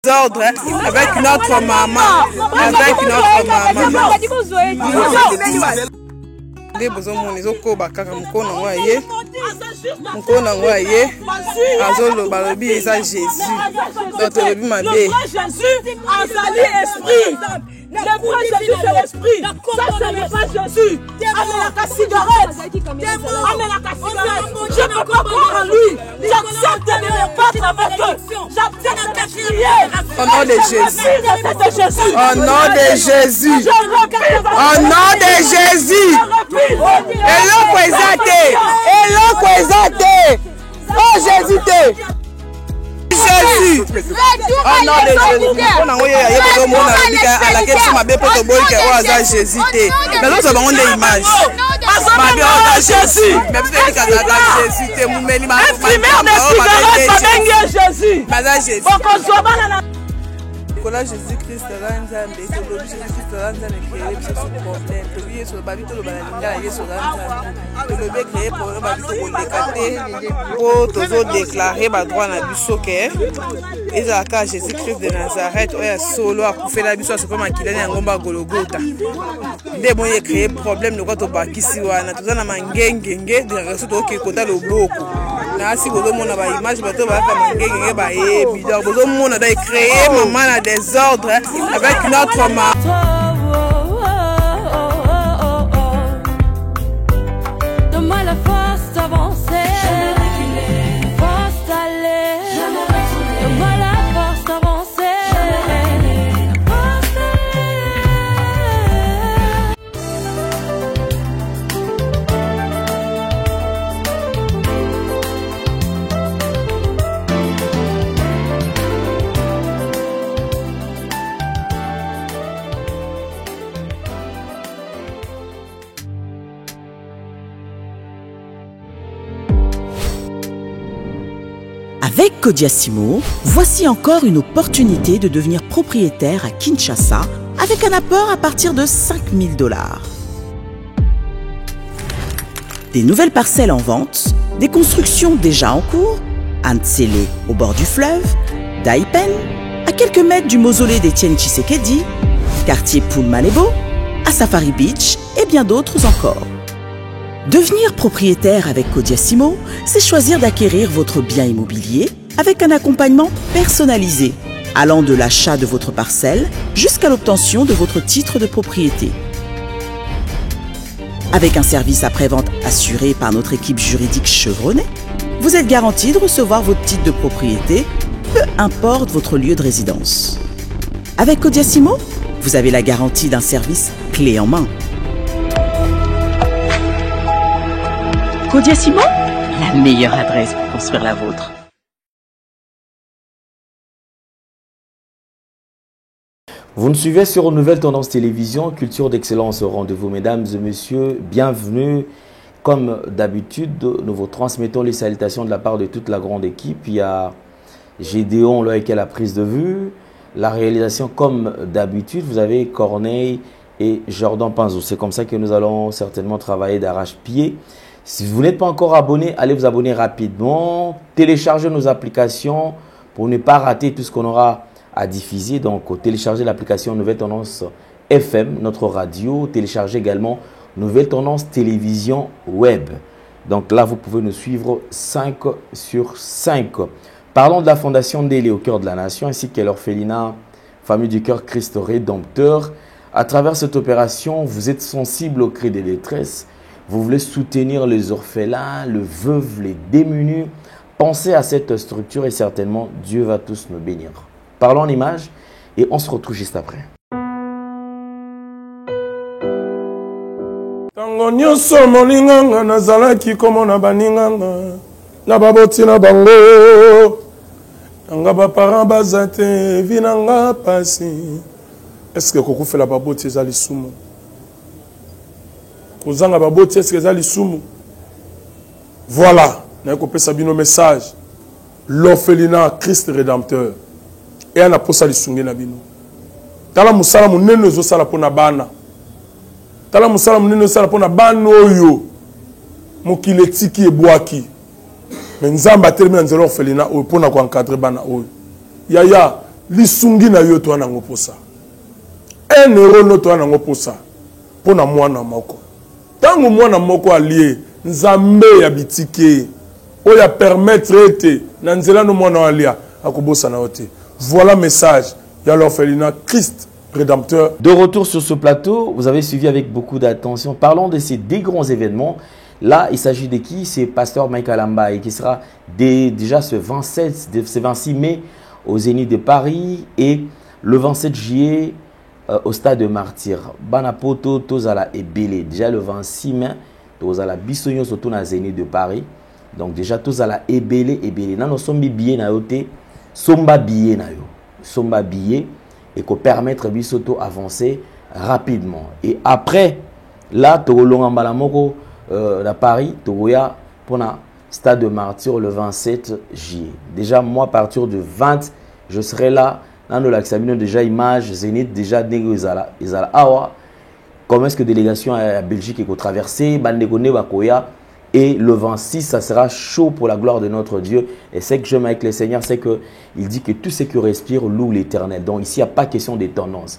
Ordre avec notre maman, avec notre maman. Des besoins mon iso ko bakaka mukona waye, mukona waye, azolo balobi eza Jésus. Notre bébé m'a bé. Jésus a sali esprit. Le vrai Jésus c'est l'esprit. Ça ce n'est pas Jésus. Amène la cigarette. Amène la cigarette. Je ne peux pas croire en lui. J'accepte de me battre avec eux. J'accepte de crier. Au nom de Jésus. Au nom de Jésus. Au nom de Jésus. Eloko ezate. Eloko ezate. Oh Jésus te. Jésus. Oh non de Jésus. On a envoyé à laquelle tu m'as bien pour te boire que on a Jésus te. Mais nous avons une image. Ma bien on a Jésus. Mais peut-être que Jésus te moumeli ma. Imprimeur de cigarette Jésus. Madame Jésus. Quand Jésus-Christ est là, Jésus-Christ est là, il crée ce problème. Il est sur le bateau, le balinga, il est sur la le bébé créé pour le bateau pour décater, pour toujours déclarer ma droit à l'abussoké. Et là, quand Jésus-Christ de Nazareth, il est solo à couper l'abussoké, c'est pas ma qu'il est en gomba gologota. Dès bon, il a créé problème, le gâteau bakisi wana, tout ça na mangengenge, de recevoir au kota le boko. Na si vous demandez ma image, bateau va faire mangengenge, bah eh, bidon, vous demandez de créer maman a des ordres avec notre maman. Donne-moi la force d'avancer, force d'aller, donne-moi la force d'avancer, force Avec Kodiasimo, voici encore une opportunité de devenir propriétaire à Kinshasa avec un apport à partir de $5 000. Des nouvelles parcelles en vente, des constructions déjà en cours, à Ntsele au bord du fleuve, Daipen, à quelques mètres du mausolée d'Étienne Tshisekedi, quartier Poulmalebo, à Safari Beach et bien d'autres encore. Devenir propriétaire avec Kodiasimo, c'est choisir d'acquérir votre bien immobilier avec un accompagnement personnalisé, allant de l'achat de votre parcelle jusqu'à l'obtention de votre titre de propriété. Avec un service après-vente assuré par notre équipe juridique chevronnée, vous êtes garanti de recevoir votre titre de propriété, peu importe votre lieu de résidence. Avec Kodiasimo, vous avez la garantie d'un service clé en main. Kodiasimo, la meilleure adresse pour construire la vôtre. Vous nous suivez sur Nouvelle Tendance Télévision, Culture d'Excellence au rendez-vous. Mesdames et messieurs, bienvenue. Comme d'habitude, nous vous transmettons les salutations de la part de toute la grande équipe. Il y a Gédéon là, avec la prise de vue. La réalisation, comme d'habitude, vous avez Corneille et Jordan Panzo. C'est comme ça que nous allons certainement travailler d'arrache-pied. Si vous n'êtes pas encore abonné, allez vous abonner rapidement. Téléchargez nos applications pour ne pas rater tout ce qu'on aura à diffuser. Donc, téléchargez l'application Nouvelle Tendance FM, notre radio. Téléchargez également Nouvelle Tendance Télévision Web. Donc là, vous pouvez nous suivre 5 sur 5. Parlons de la Fondation Ndélé au cœur de la nation ainsi que l'orphelinat Famille du Cœur Christ Rédempteur. À travers cette opération, vous êtes sensible au cri des détresses. Vous voulez soutenir les orphelins, les veuves, les démunis. Pensez à cette structure et certainement Dieu va tous nous bénir. Parlons en images et on se retrouve juste après. Tango nyonso molinganga nazalaki komona baninganga na baboti na bango nanga baparent baza te vinanga pasi. Est-ce que kokufela baboti ezali sumu? Kozanga baboti est-ce que ezali sumu? Voilà, na kopesa bino message. L'orphelinat Christ Rédempteur. Et ana posa lisunge na bino. Tala musala munene zo sala pona bana. Tala musala munene sala pona bana oyo. Mokile tiki ebwaki. Mais nzamba termina nzelo orphelinat oyo pona ko encadrer bana oyo. Yaya lisungi na yo to nango posa 1 euro no to nango posa pona mwana moko tango mwana moko allié nzambe ya bitike o ya permettre ete na nzela no mwana alia akobosa na ote. Voilà message ya l'orphelinat Christ Rédempteur. De retour sur ce plateau, vous avez suivi avec beaucoup d'attention. Parlons de ces deux grands événements. Là, il s'agit de qui? C'est Pasteur Michael Ambaye qui sera déjà ce 26 mai au Zénith de Paris et le 27 juillet au Stade de Martyrs. Banapoto Tozala et Belé. Déjà le 26 mai, Tozala Bissonio surtout dans Zénith de Paris. Donc déjà Tozala et Belé et Belé. Nan sombi billet na yote, somba billet na yo. Somba billet et qu'on permettre Bissoto avancer rapidement. Et après, là, Togolonga Mbalamoko à Paris, Togoya pour le Stade de Martyrs le 27 juillet. Déjà, moi, à partir du 20, je serai là. Dans le déjà image, Zénith, déjà Izala Awa. Comment est-ce que délégation à Belgique est traversée, Bandegone Bakoya. Et le 26, ça sera chaud pour la gloire de notre Dieu. Et c'est que j'aime avec le Seigneur, c'est qu'il dit que tout ce qui respire loue l'Éternel. Donc ici, il n'y a pas question de tendance.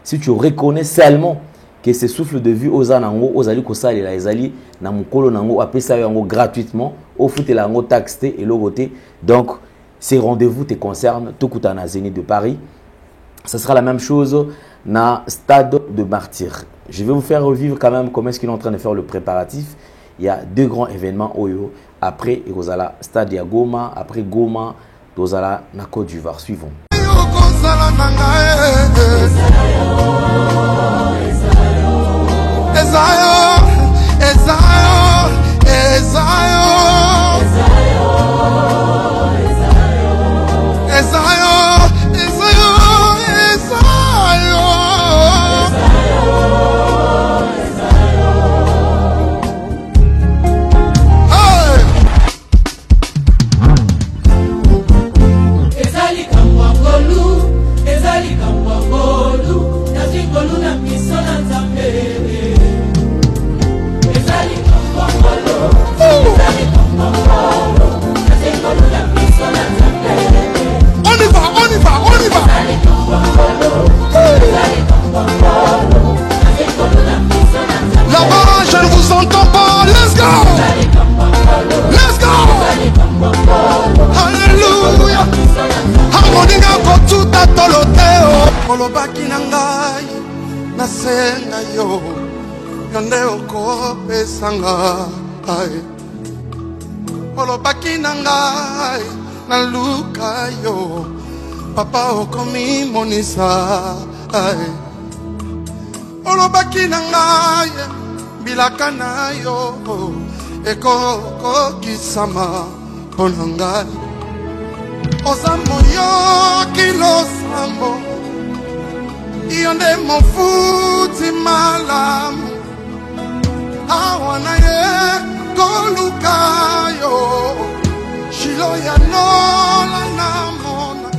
Si tu reconnais seulement que ce souffle de vie aux anango, aux ali kosali la ezali na mukolo nango apesa yango gratuitement, au foot la ngo taxé et logoté. Donc ces rendez-vous te concernent tout à na Zénith de Paris. Ça sera la même chose na Stade de Martyrs. Je vais vous faire revivre quand même comment est-ce qu'il est en train de faire le préparatif. Il y a deux grands événements Oyo. Après, il y a Stade de Goma. Après Goma, il y a la Côte d'Ivoire. Suivons. Là-bas, je ne vous entends pas. Let's go! Let's go! Hallelujah! Harmonia kotuta toloteo. Kolobaki nangai nasenga yo. Yonde okopesanga. Kolobaki nangai naluka yo. Papa okomi monisa. Olobaki nangai bilaka na yo ekokokisama mpona ngai oza moyo kilosambo iyo nde mofuti malamu awa na ye koluka yo shilo ya nola na mona.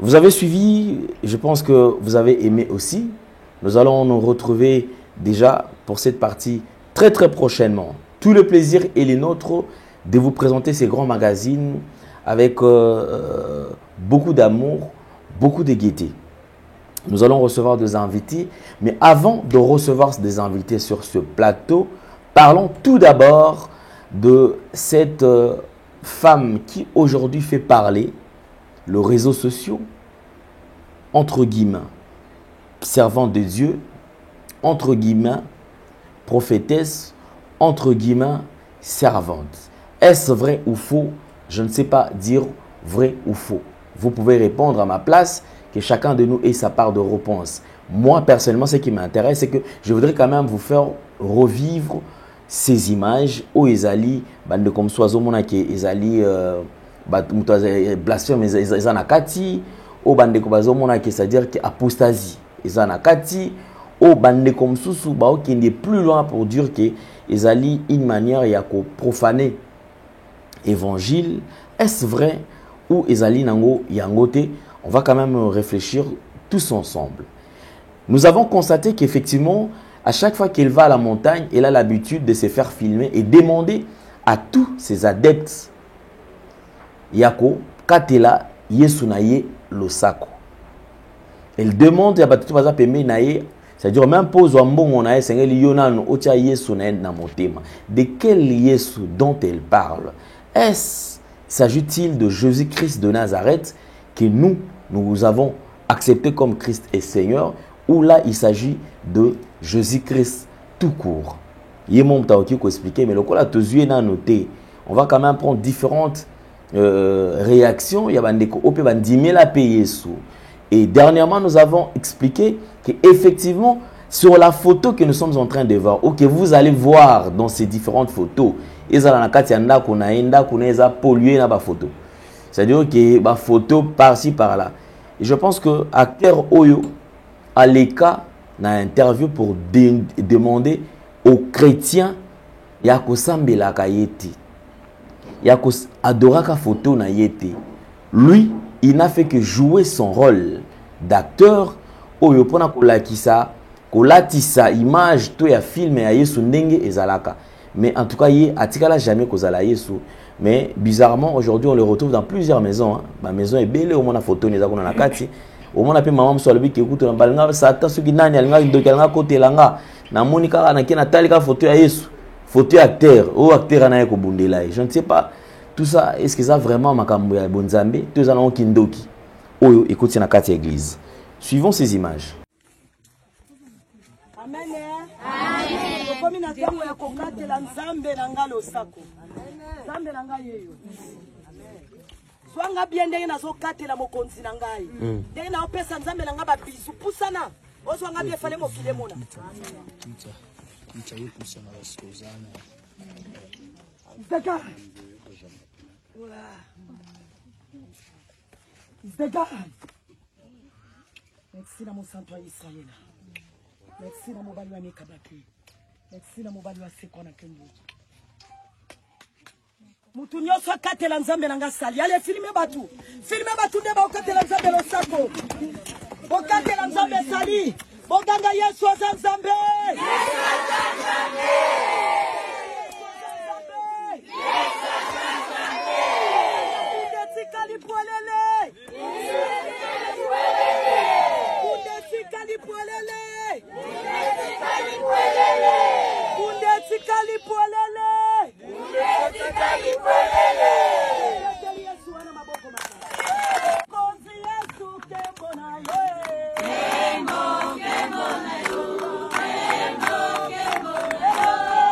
Vous avez suivi, je pense que vous avez aimé aussi. Nous allons nous retrouver déjà pour cette partie très prochainement. Tout le plaisir est le nôtre de vous présenter ces grands magazines avec beaucoup d'amour, beaucoup de gaieté. Nous allons recevoir des invités, mais avant de recevoir des invités sur ce plateau, parlons tout d'abord de cette femme qui aujourd'hui fait parler le réseau social, entre guillemets, servante de Dieu, entre guillemets, prophétesse, entre guillemets, servante. Est-ce vrai ou faux? Je ne sais pas dire vrai ou faux. Vous pouvez répondre à ma place, que chacun de nous ait sa part de réponse. Moi, personnellement, ce qui m'intéresse, c'est que je voudrais quand même vous faire revivre ces images où Ezali, bande comme soiseau, mon qui Ezali, blasphème, Ezanakati, au bande comme soiseau, mon qui c'est-à-dire que apostasie, Ezanakati, au bande comme sousou, qui n'est plus loin pour dire que Ezali, une manière, il y a qu'au profaner évangile. Est-ce vrai ou ezali nango yangote, on va quand même réfléchir tous ensemble. Nous avons constaté qu'effectivement, à chaque fois qu'elle va à la montagne, elle a l'habitude de se faire filmer et demander à tous ses adeptes Yako, Katela, Yesunaye, Losako. Elle demande à Batutu Baza Peme Naye, c'est-à-dire même pose un bon naye, c'est Yonano, Ocha Yesunaye Namotema. De quel Yesu dont elle parle? S'agit-il de Jésus-Christ de Nazareth que nous avons accepté comme Christ et Seigneur, ou là il s'agit de Jésus-Christ tout court? Yemom Taoki ko expliquer, mais le cas là tous na noté. On va quand même prendre différentes réactions. Il y a bandeko ope bandimé la payer sous. Et dernièrement nous avons expliqué que effectivement sur la photo que nous sommes en train de voir, ou que vous allez voir dans ces différentes photos, c'est-à-dire que ba photo par-ci par-là. Et je pense que acteur Oyo a les cas dans interview pour demander aux chrétiens yako sambela ka yete, yako adoraka photo na yete. Lui, il n'a fait que jouer son rôle d'acteur. Oyo pona kolakisa kolatisa image to ya film ya Yesu ndenge ezalaka. Mais en tout cas, il atikala jamais kozala Yesu. Mais bizarrement, aujourd'hui, on le retrouve dans plusieurs maisons. Hein. Ma maison est belle, au moins la photo n'est pas nakati. Au moins, la maman soit le qui écoute un balanga, ça attend ce qui n'a rien, il côté langa. Na monika na kena talika photo ya Yesu. Photo acteur, ou acteur na ko bundela. Je ne sais pas. Tout ça, est-ce que ça vraiment makambo ya bonzambe? Tous allons kindoki. Oyo écoute na kati église. Suivons ces images. Amen. Amen. Komi na tango ya kokatela nzambe na ngalo sako. Nzambe na ngai yeyo. Swanga bien ndenge na zo katela mokonzi na ngai. Ndenge na opesa nzambe na ngaba bisu pusana. Oswanga bien fale mokile mona. Zeka. Zeka. Merci na mon santo Israël. Merci na mobali wa Mekabaki. Merci na mobali wa Sekona Kendo. Mutu nyonso akatela nzambe na nga sali. Allez filme batu. Filme batu nde ba okatela nzambe lo sako. Okatela nzambe sali. Boganga Yesu aza nzambe. Yesu aza nzambe. Yesu aza nzambe. Udetika lipuelele. Udetika lipuelele. Udetika lipuelele. Udetika lipuelele. Udetika lipuelele. Yesu ana maboko makali. Konzi Yesu kembona ye. Kembo kembo na yo. Kembo kembo na yo.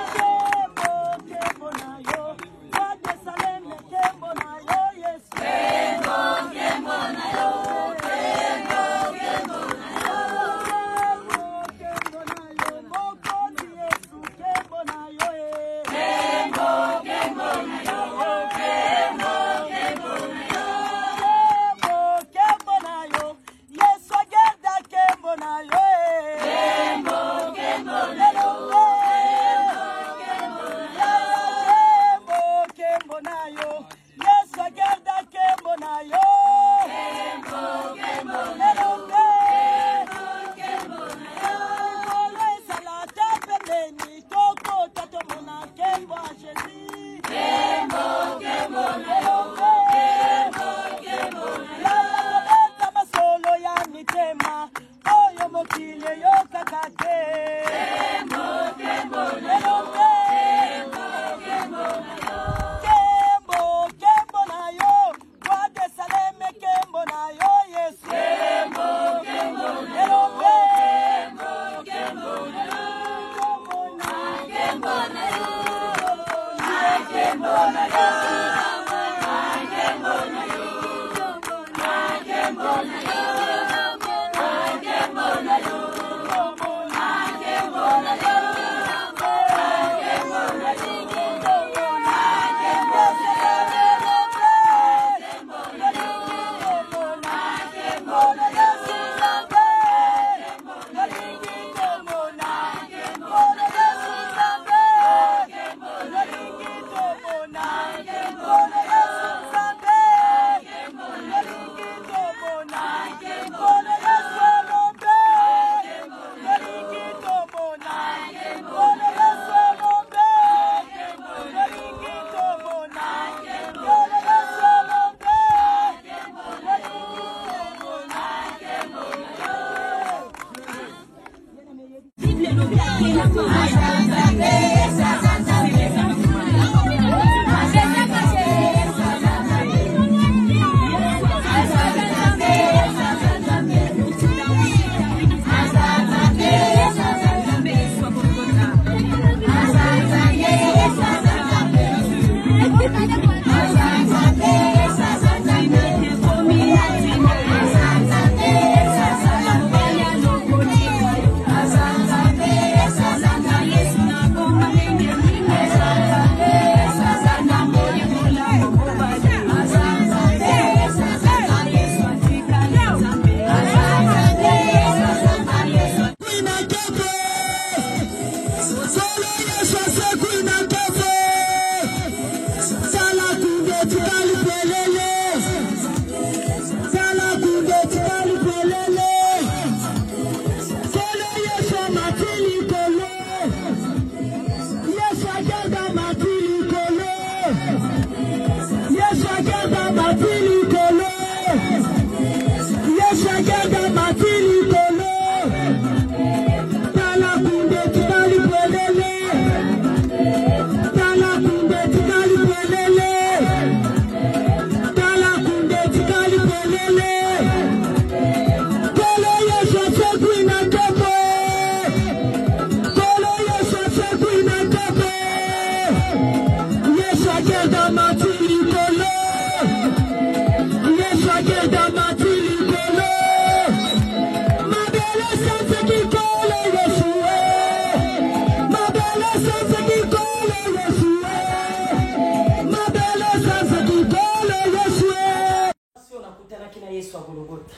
Yesu à Golgotha.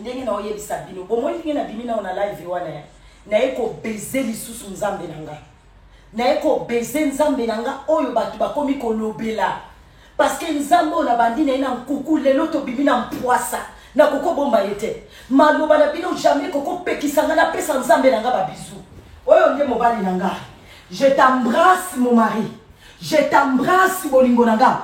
Ndenge na oyebisa bino. Bon moi ndenge na bimina on a live wana. Na eko baiser lisusu nzambe nanga. Na eko baiser nzambe nanga oyo batu bakomi kolobela. Parce que nzambe na bandi na ina nkuku lelo to bimina mpoasa. Na koko bomba yete. Maloba na bino jamais koko pekisanga na pesa nzambe nanga ba bisou. Oyo nde mobali nanga. Je t'embrasse mon mari. Je t'embrasse bolingo nanga.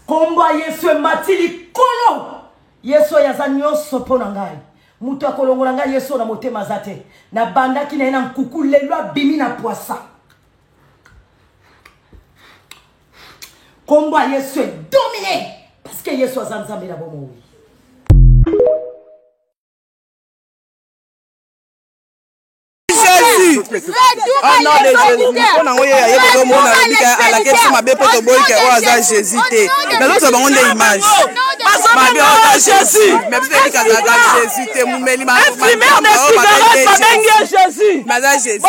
Komba Yesu matili kolo. Yesu yaza nyonso pona ngai. Mutu akolongola ngai Yesu na motema zate. Na banda ki na ina nkuku lelo bimi na poisa. Komba Yesu est dominé parce que Yesu aza nzambe na bomo. Jésus. Oh non, de Jésus. On a envoyé à Yébo Mona à laquelle c'est ma belle pote boy qui a Jésus. Mais l'autre, on a des images. Ma belle, on a Jésus. Mais peut-être qu'il y a Jésus. T'es mon meli, ma Jésus. Ma Jésus.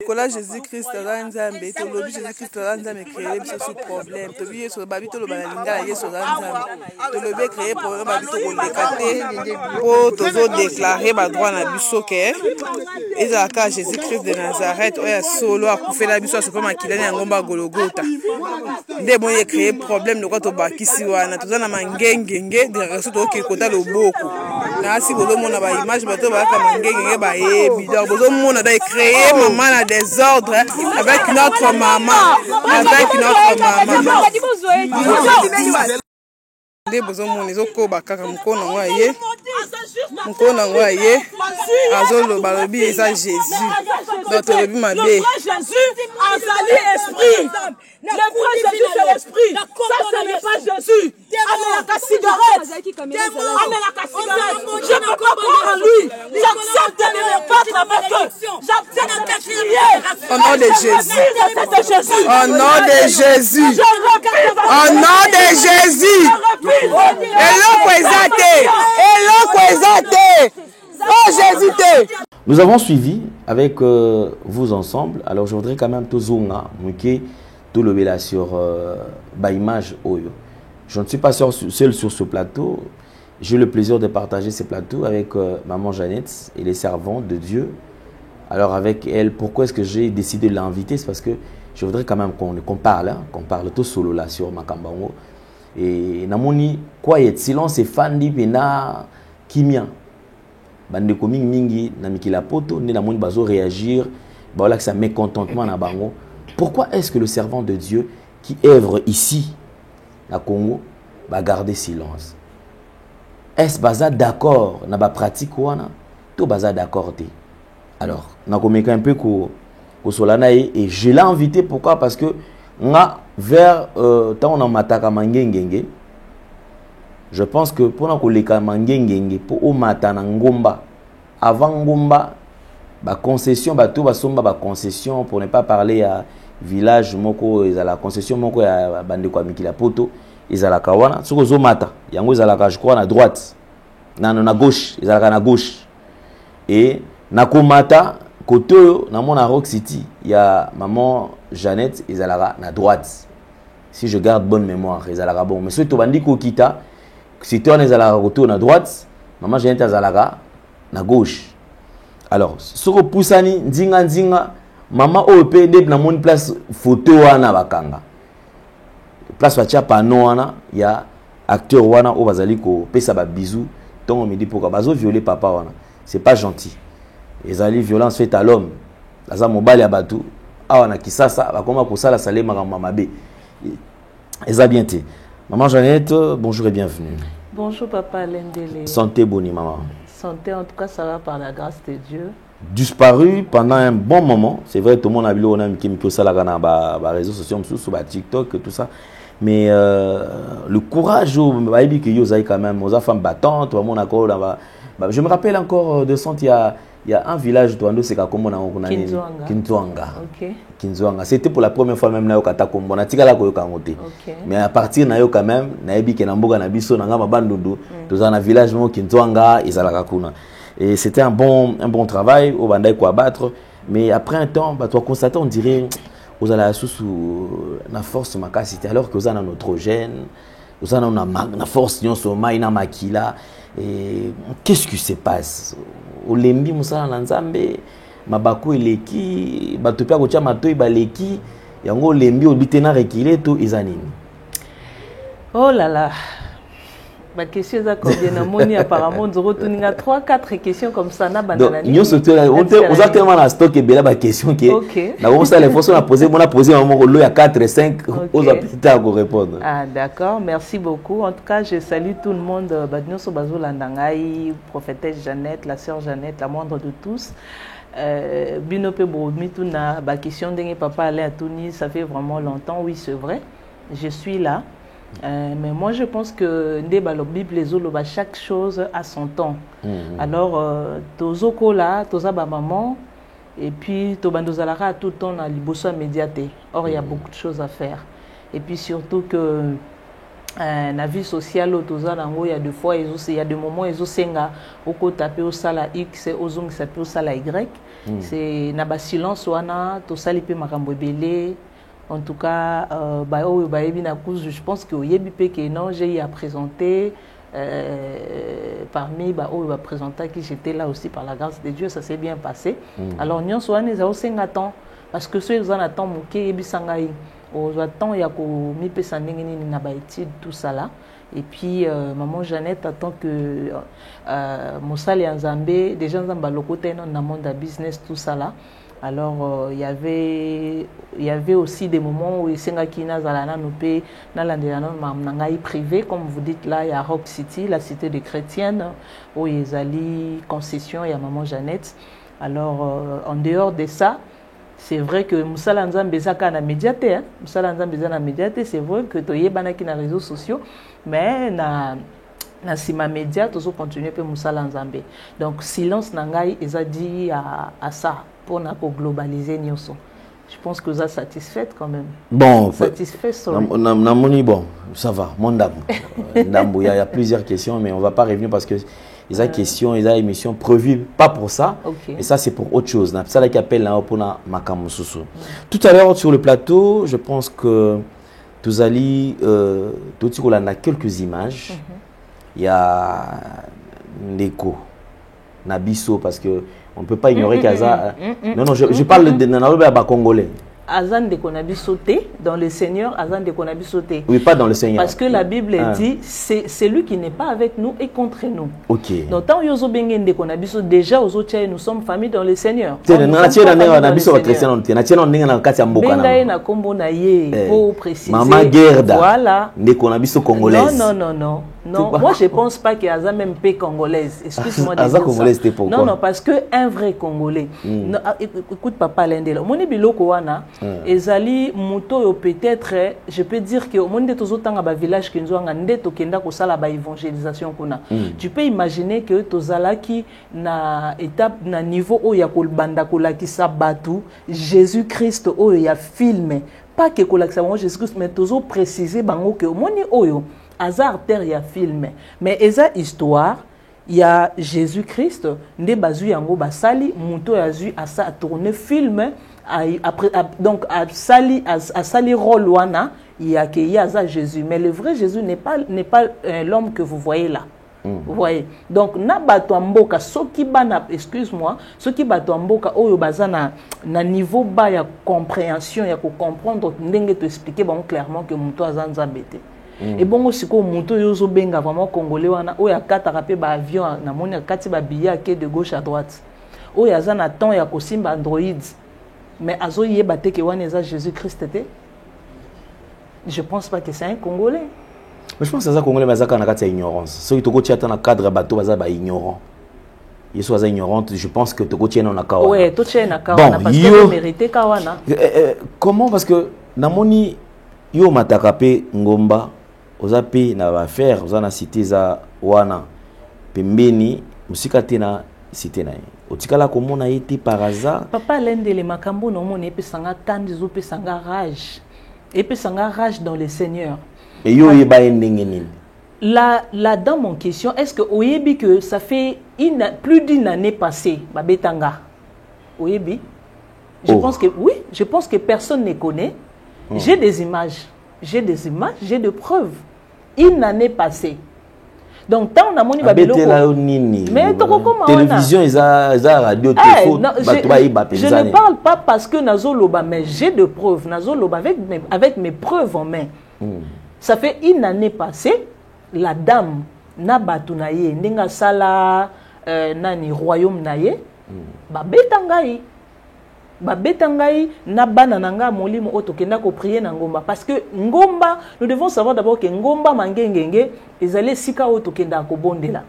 Kola Jésus-Christ Ranzambe, to lobi Jésus-Christ Ranzambe créer biso sous problème. To biso so babi to lo balinga Yesu Ranzambe. To lobi créer problème babi to kolekate po to zo déclarer ba droit na biso ke ezaka Jésus-Christ de Nazareth oya solo akufela biso so pema kilani ya ngomba Golgotha. Nde bon ye créer problème de quoi to bakisi wana to na mangengenge de reso to ke kota loboko. Na si bozo mona ba image ba to ba ka mangengenge ba yebi. Donc bozo mona da créer maman des ordres avec notre maman. Avec notre maman. Des besoins les autres bakaka mkono ngoye. Mkono ngoye. Azolo balobi eza Jésus. Notre lobi mabe. Jésus azali esprit. Le vrai Jésus c'est l'esprit. Ça ce n'est pas Jésus. Amène la cigarette. Amène la cigarette. Je ne peux pas croire en lui. J'accepte de me battre avec eux. J'accepte de crier. Au nom de Jésus. Au nom de Jésus. Au nom de Jésus. Oh Jésus. Nous avons suivi avec vous ensemble. Alors je voudrais quand même tozonga muke tout le bela sur image oyo. Je ne suis pas seul sur ce plateau. J'ai eu le plaisir de partager ce plateau avec maman Jeannette et les servantes de Dieu. Alors avec elle, pourquoi est-ce que j'ai décidé de l'inviter? C'est parce que je voudrais quand même qu'on parle, hein, qu'on parle tout solo là sur Makambango. Et namoni quoi est silence et fandi pena kimia. Bande koming mingi na mikila poto ne namoni bazo réagir, ba voilà que ça mécontentement na bango. Pourquoi est-ce que le servant de Dieu qui œuvre ici à Congo va garder silence? Est-ce baza d'accord na ba pratique wana? To baza d'accord té. Alors, na komeka un peu ko solana et je l'ai invité pourquoi? Parce que nga vers tant on a mataka mangengenge. Je pense que pour nous les mangengenge pour au matana ngomba avant ngomba ba concession ba tout ba somba ba concession pour ne pas parler à village moko ezala concession moko ya bande kwa mikila poto ezala kawana soko zo mata yango ezala ka je crois na droite na gauche ezala na gauche et na komata côté na mona Rock City ya maman Jeannette ezala na droite si je garde bonne mémoire ezala bon mais ceux to bandi ko kita si tu es à retour à droite, maman Jeannette azalaka na gauche. Alors, ce que poussani ndinga maman OP deb na mon place photo wana bakanga. Place batia panneau wana ya acteur wana o bazali ko pesa ba bisou, donc on me dit pourquoi bazo violer papa wana. C'est pas gentil. Ezali violence faite à l'homme. Aza mobali ya batu awana kisasa bakoma ko sala salema ka mamabe. Eza bien té. Maman Jeannette, bonjour et bienvenue. Bonjour papa Lendele. Santé boni maman. Santé en tout cas ça va par la grâce de Dieu. Disparu pendant un bon moment, c'est vrai tout le monde a vu on a mis ça là dans les réseaux sociaux sur TikTok et tout ça. Mais le courage baby que yo zai quand même aux femmes battantes, tout le monde encore je me rappelle encore de sent il y a un village de c'est comme on a Kinzwanga. OK. Kinzwanga. C'était pour la première fois même na yo kata kombo na tika la ko yo kangote. Mais à partir na yo quand même na yebi ke na mboka na biso na ngama bandundu to za na village mo Kinzwanga izalaka kuna. Et c'était un bon travail, au Bandai quoi battre. Mais après un temps, bah, toi constater, on dirait, aux allez sous la force ma capacité, alors que vous avez notre gène, vous avez la force, nous sommes maïna makila. Et qu'est-ce qui se passe? Au lembi musala nanzambe, mabaku eleki, batopia kocha matoi baleki, yango lembi au bitena rekile to izanini. Oh là là. Ma question est combien moni apparemment nous retournons à 3-4 questions comme ça na banana. Donc nous surtout on a tellement la stock et bela ba question qui na on ça les fois on a posé maman il y a 4 5 aux aptitudes à répondre. Ah d'accord, merci beaucoup. En tout cas, je salue tout le monde badnyo so bazola ndangai, prophétesse Jeannette, la sœur Jeannette, la moindre de tous. Binope Bomi tuna ba question ndenge papa allait à Tunis, ça fait vraiment longtemps, oui, c'est vrai. Je suis là. Mais moi je pense que la Bible les chaque chose a son temps. Alors tozoko là, toza maman et puis tobandozalara tout le temps na liboso immédiaté. Or il y a beaucoup de choses à faire. Et puis surtout que la vie sociale toza nango il y a des fois il y a des moments ils osenga oko taper au sala X au zong ça peut au sala Y. C'est na ba silence wana to sali pe makambo belé. En tout cas, je pense que j'ai à présenter parmi va présenter qui j'étais là aussi par la grâce de Dieu, ça s'est bien passé. Alors nous sommes aussi en attente parce que ceux qui en attendent moké bisangai aux attend il y a ko mi pesa ndenge nini na ba étude tout ça là. Et puis maman Jeannette attend que Mosali Nzambe déjà Nzamba lokote dans le monde de business tout ça là. Alors, il y avait aussi des moments où il y a privé, comme vous dites là, il y a Rock City, la cité des chrétiennes, où il y a concession, il y a Maman Jeannette. Alors, en dehors de ça, c'est vrai que Moussa Lanzam Bezaka na médiaté, Moussa Lanzam Bezaka na médiaté, c'est vrai que tu y banaki na réseaux sociaux, mais na sima média, tu continuer pe Moussa Lanzambe. Donc, silence nangai, ils a dit à ça. Pour globaliser Nyoso. Je pense que vous êtes satisfaite quand même. Bon, satisfait, bon, ça va, mon dame. Il y a plusieurs questions, mais on ne va pas revenir parce que les questions, les émissions prévues, pas pour ça. Okay. Et ça, c'est pour autre chose. C'est ça qui appelle pour Makamususu. Tout à l'heure, sur le plateau, je pense que tout allez, on a quelques images. Il y a l'écho, Nabiso, parce que on ne peut pas ignorer qu'Aza... Non, je parle de Nanarobe Congolais. Azan de Konabi sauté dans le Seigneur, Azan de Konabi sauté. Oui, pas dans le Seigneur. Parce que la Bible dit, c'est lui qui n'est pas avec nous et contre nous. Ok. Donc, tant yozo bengen de Konabi sauté, déjà aux autres, nous sommes famille dans le Seigneur. Maman Gerda. Voilà. De Konabi congolaise. Non. Non, moi je ne pense pas qu'il y a même paix congolaise. Excuse-moi de dire congolaise, ça. Pourquoi? Non, parce qu'un vrai Congolais. Non, écoute, papa Lendela. Mon biloko wana, ezali muto peut-être, je peux dire que au monde de tous autant à village qui nous ont andé to kenda ko sala ba évangélisation kuna. Tu peux imaginer que tozalaki na étape na niveau où ya ko banda ko la ki sabatu Jésus-Christ où ya filmé. Pas que ko la Jésus-Christ mais tozo préciser bango que moni oyo hasard terre y a film mais eza histoire il y a Jésus-Christ nde bazu yango basali muto yazu asa tourner film après donc a sali rôle wana il y a que y a Jésus mais le vrai Jésus n'est pas l'homme que vous voyez là. Vous voyez donc na bato mboka soki bana excuse-moi soki bato mboka oyo bazana na niveau bas ya compréhension ya ko comprendre ndenge te expliquer bon clairement que muto azanza bete. Et bon aussi ko muto yozo benga vraiment congolais wana oya kataka pe ba avion na moni kati ba billet de gauche à droite oya zana temps ya ko simba android mais azo yeba te ke wana eza Jésus-Christ te. Je pense pas que c'est un Congolais. Mais je pense que c'est un Congolais mais ça kana kati ya ignorance. Ceux qui toko tia na cadre bateau baza ba ignorant. Ils sont ignorantes, je pense que toko tia na kawana. Ouais, to tia na kawana parce que mérité kawana. Comment parce que na moni yo matakape ngomba ozapi na ba faire ozana cité za wana pembeni musika tena cité na otikala komona été par hasard papa Lendele makambo no mona epesanga tandi zo pesanga rage dans le Seigneur et yo yeba ndenge nini la dame en question, est-ce que oyebi que ça fait plus d'une année passée, babetanga? Oyebi? Je pense que oui, je pense que personne ne connaît. J'ai des images, j'ai des preuves. Une année passée. Donc tant on a moni babelo. Mais télévision, ils ont radio, téléphone. Je ne parle pas parce que nazoloba, mais j'ai de preuves. Nazoloba avec mes preuves en main. Ça fait une année passée. La dame na batu na ye ndenga sala nani royaume na ye babetangai na bana nanga molimo otokenda ko prier na ngomba parce que ngomba nous devons savoir d'abord que ngomba mangengenge ezale sika otokenda ko bondela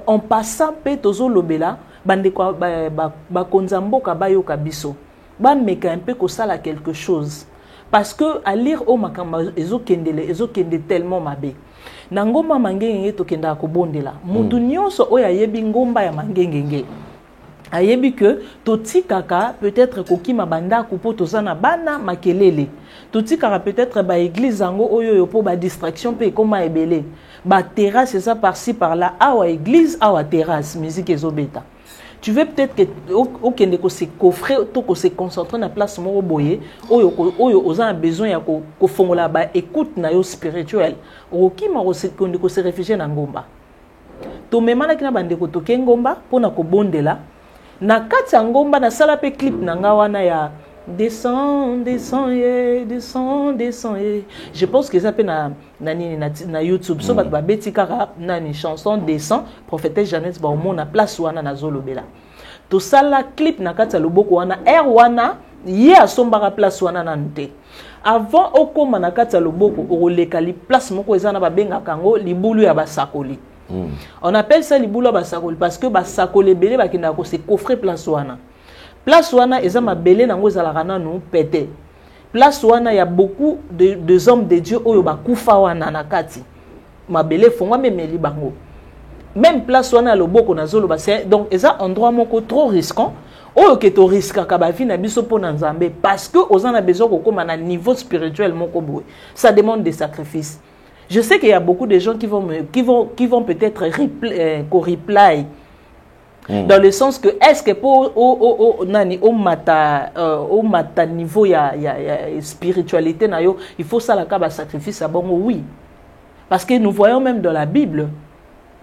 en passant pe tozo lobela bande ko ba konzamboka bayoka biso ba meka un peu ko sala quelque chose. Parce que à lire au makamba ezokende tellement mabe. Na ngomba mangengenge tokenda ko bondela. Mutu nyonso oya yebi ngomba ya mangengenge. Ayebi que toti kaka peut-être kokima banda kupo tozana bana makelele. Toti kaka peut-être ba église ango oyo po ba distraction pe koma ebele. Ba terrasse ça par-ci par-là, awa église, awa terrasse, musique ezobeta. Tu veux peut-être que aucun ko se coffrer to ko se concentrer na place moko boye oyo oza besoin ya ko fongola ba écoute na yo spirituel okima ko se réfugier na ngomba to memana kina bande ko toke ngomba pona ko bondela na kati ya ngomba na sala pe clip na nga wana ya descend descend. Je pense que ça peut na YouTube so ba beti kaka nani chanson descend prophétesse Jeannette ba au na place wana na zolobela to sala clip na kati ya loboko wana wana ye asombaka place wana na nte avant okoma na kati ya loboko oleka li place moko ezana ba benga kango libulu ya basakoli. On appelle ça libulu ya basakoli parce que basakoli belé bakina ko se coffrer place wana. Place wana eza mabele nango ezalaka nanu pété. Place wana ya beaucoup de hommes de Dieu oyo bakufa wana na kati. Mabele fongwa memeli bango. Même place wana loboko na zolo basé donc eza endroit moko trop risquant. Oyo ke to risque ka ba vie na biso po na Nzambe parce que ozana besoin ko koma na niveau spirituel moko boy. Ça demande des sacrifices. Je sais qu'il y a beaucoup de gens qui vont peut-être reply. Dans le sens que est-ce que pour au mata niveau ya spiritualité na yo il faut ça la kaba sacrifice à bon oui parce que nous voyons même dans la Bible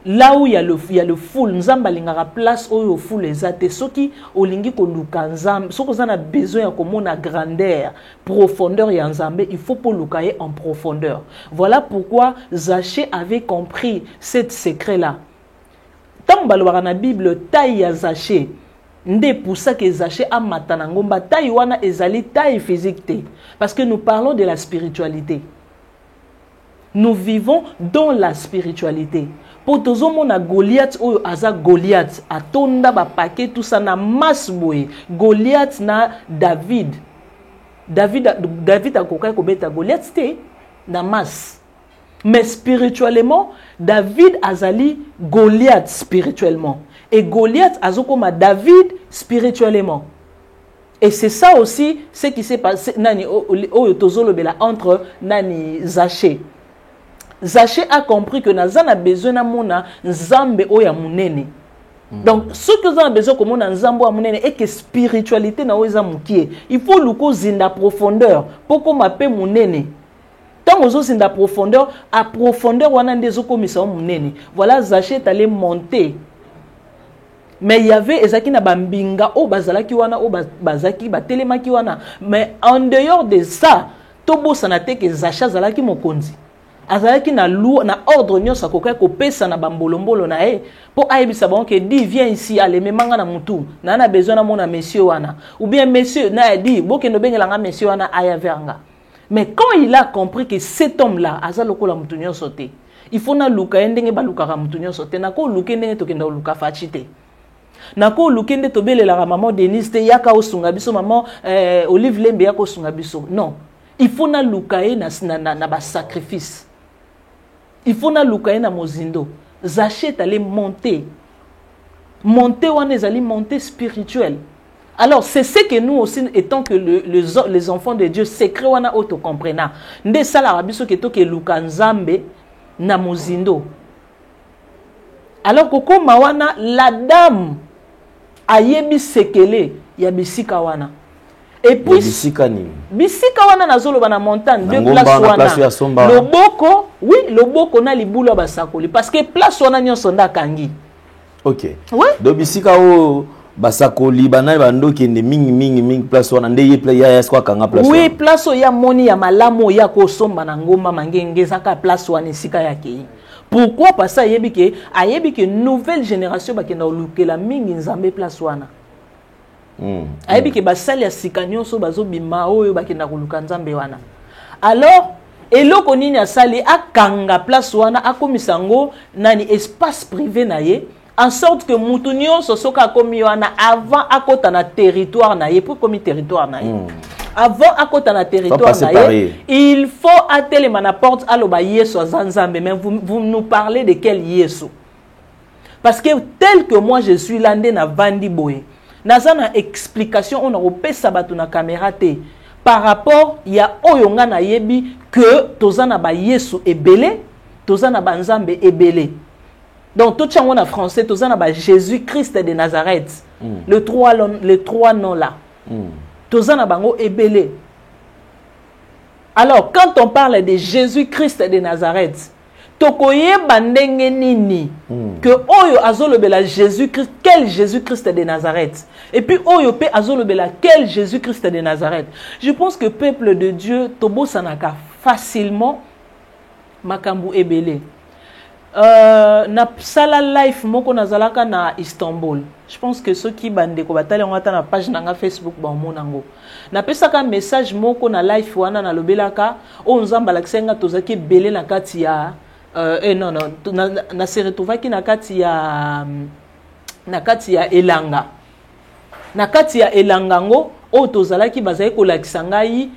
là où il y a le full nzamba lingara place où il full les athées ceux qui olingi ko luka nzamba ceux qui ont besoin ya komona grandeur profondeur ya nzambe il faut pour lukaye en profondeur. Voilà pourquoi Zaché avait compris cette secret là. Tant balobaka na Bible taille ya Zaché nde pour ça que Zaché a matana ngomba taille wana ezali taille physique te parce que nous parlons de la spiritualité. Nous vivons dans la spiritualité. Pour tous on a Goliath ou aza Goliath atonda ba paquet tout ça na masse boy Goliath na David a kokai ko beta Goliath te na masse. Mais spirituellement, David azali Goliath spirituellement. Et Goliath azokoma David spirituellement. Et c'est ça aussi ce qui s'est passé nani entre nani Zaché. Zaché a compris que Nazan a besoin na mona Nzambe oya munene. Donc ce que vous avez besoin comme on a Nzambe oya munene et que spiritualité na oya mukie. Il faut luko zinda profondeur pour qu'on m'appelle munene. Tant aux autres la profondeur, à profondeur, on a des commissions munene. Voilà, Zaché est allé monter. Mais il y avait Ezaki na bambinga, o bazalaki wana, o bazaki, batelemaki wana. Mais en dehors de ça, Tobo sanate que Zaché zalaki mokonzi. Azalaki na lou na ordre nyo sa kokai ko pesa na bambolombolo na e. Po aibisa bon que dit viens ici, allez me manga na mutu. Na na besoin na mona monsieur wana. Ou bien monsieur na dit, bo ke no bengelanga monsieur wana aya veranga. Mais quand il a compris que cet homme-là, azaloko la mutunyo sauté, il faut na luka ndenge ba luka mutunyo sauté, na ko luka ndenge to kenda luka fachite. Na ko luka ndenge to bele la maman Denise te yaka osunga biso maman Olive Lembe yaka osunga biso. Non, il faut na luka na ba sacrifice. Il faut na luka na mozindo. Zaché est allé monter. Monter wana ezali monter spirituel. Alors, c'est ce que nous aussi, étant que les enfants de Dieu, secret wana autocomprena. Nde sala rabiso keto ke luka nzambe, na mozindo. Alors koko mawana la dame ayebi sekele ya bisika wana. Et puis bisika wana nazolo bana montagne de place wana. Loboko, oui, loboko na libula basakoli parce que place wana nyonso nda kangi. OK. Oui. Do bisika o basakoli bana bando kende mingi place wana ndeye ya kwa kanga place. Oui, place ya moni ya malamu ya ko somba na ngomba mangenge zaka place wana sika yake. Pourquoi parce que ayebi que nouvelle génération ba kenda olukela mingi nzambe place wana. Ayebi ke basali ya sika nyonso bazobima oyo bakenda koluka nzambe wana. Alors eloko nini asali akanga place wana akomisa ngo nani espace privé na ye en sorte que mutu nyonso soka akomi wana avant akota na territoire na ye pour komi territoire na ye. Avant akota na territoire na ye, il faut atelema na porte aloba yeso azanzambe. Mais vous nous parlez de quel yeso? Parce que tel que moi je suis là na vandi boye. Nazana explication on a opesa batu na caméra te par rapport ya oyonga na yebi que tozana ba yesu ebele tozana ba nzambe ebele. Donc tout chango na français tozana ba Jésus Christ de Nazareth. Les trois noms là. Tozana bango ebele. Alors quand on parle de Jésus Christ de Nazareth, tokoye bandenge nini que oyo azolobela Jésus-Christ, quel Jésus-Christ de Nazareth, et puis oyo pe azolobela quel Jésus-Christ de Nazareth. Je pense que peuple de Dieu tobo sanaka facilement makambu ebele. Na sala life moko nazalaka na Istanbul. Je pense que ceux qui bande ko batale ngata na page na Facebook ba monango. Na pesaka message moko na life wana na lobelaka o nzamba laksenga tozaki belé na kati ya non na se retrouvaki na kati ya elanga. Na kati ya elanga ngo o tozalaki bazali ko lakisa ngai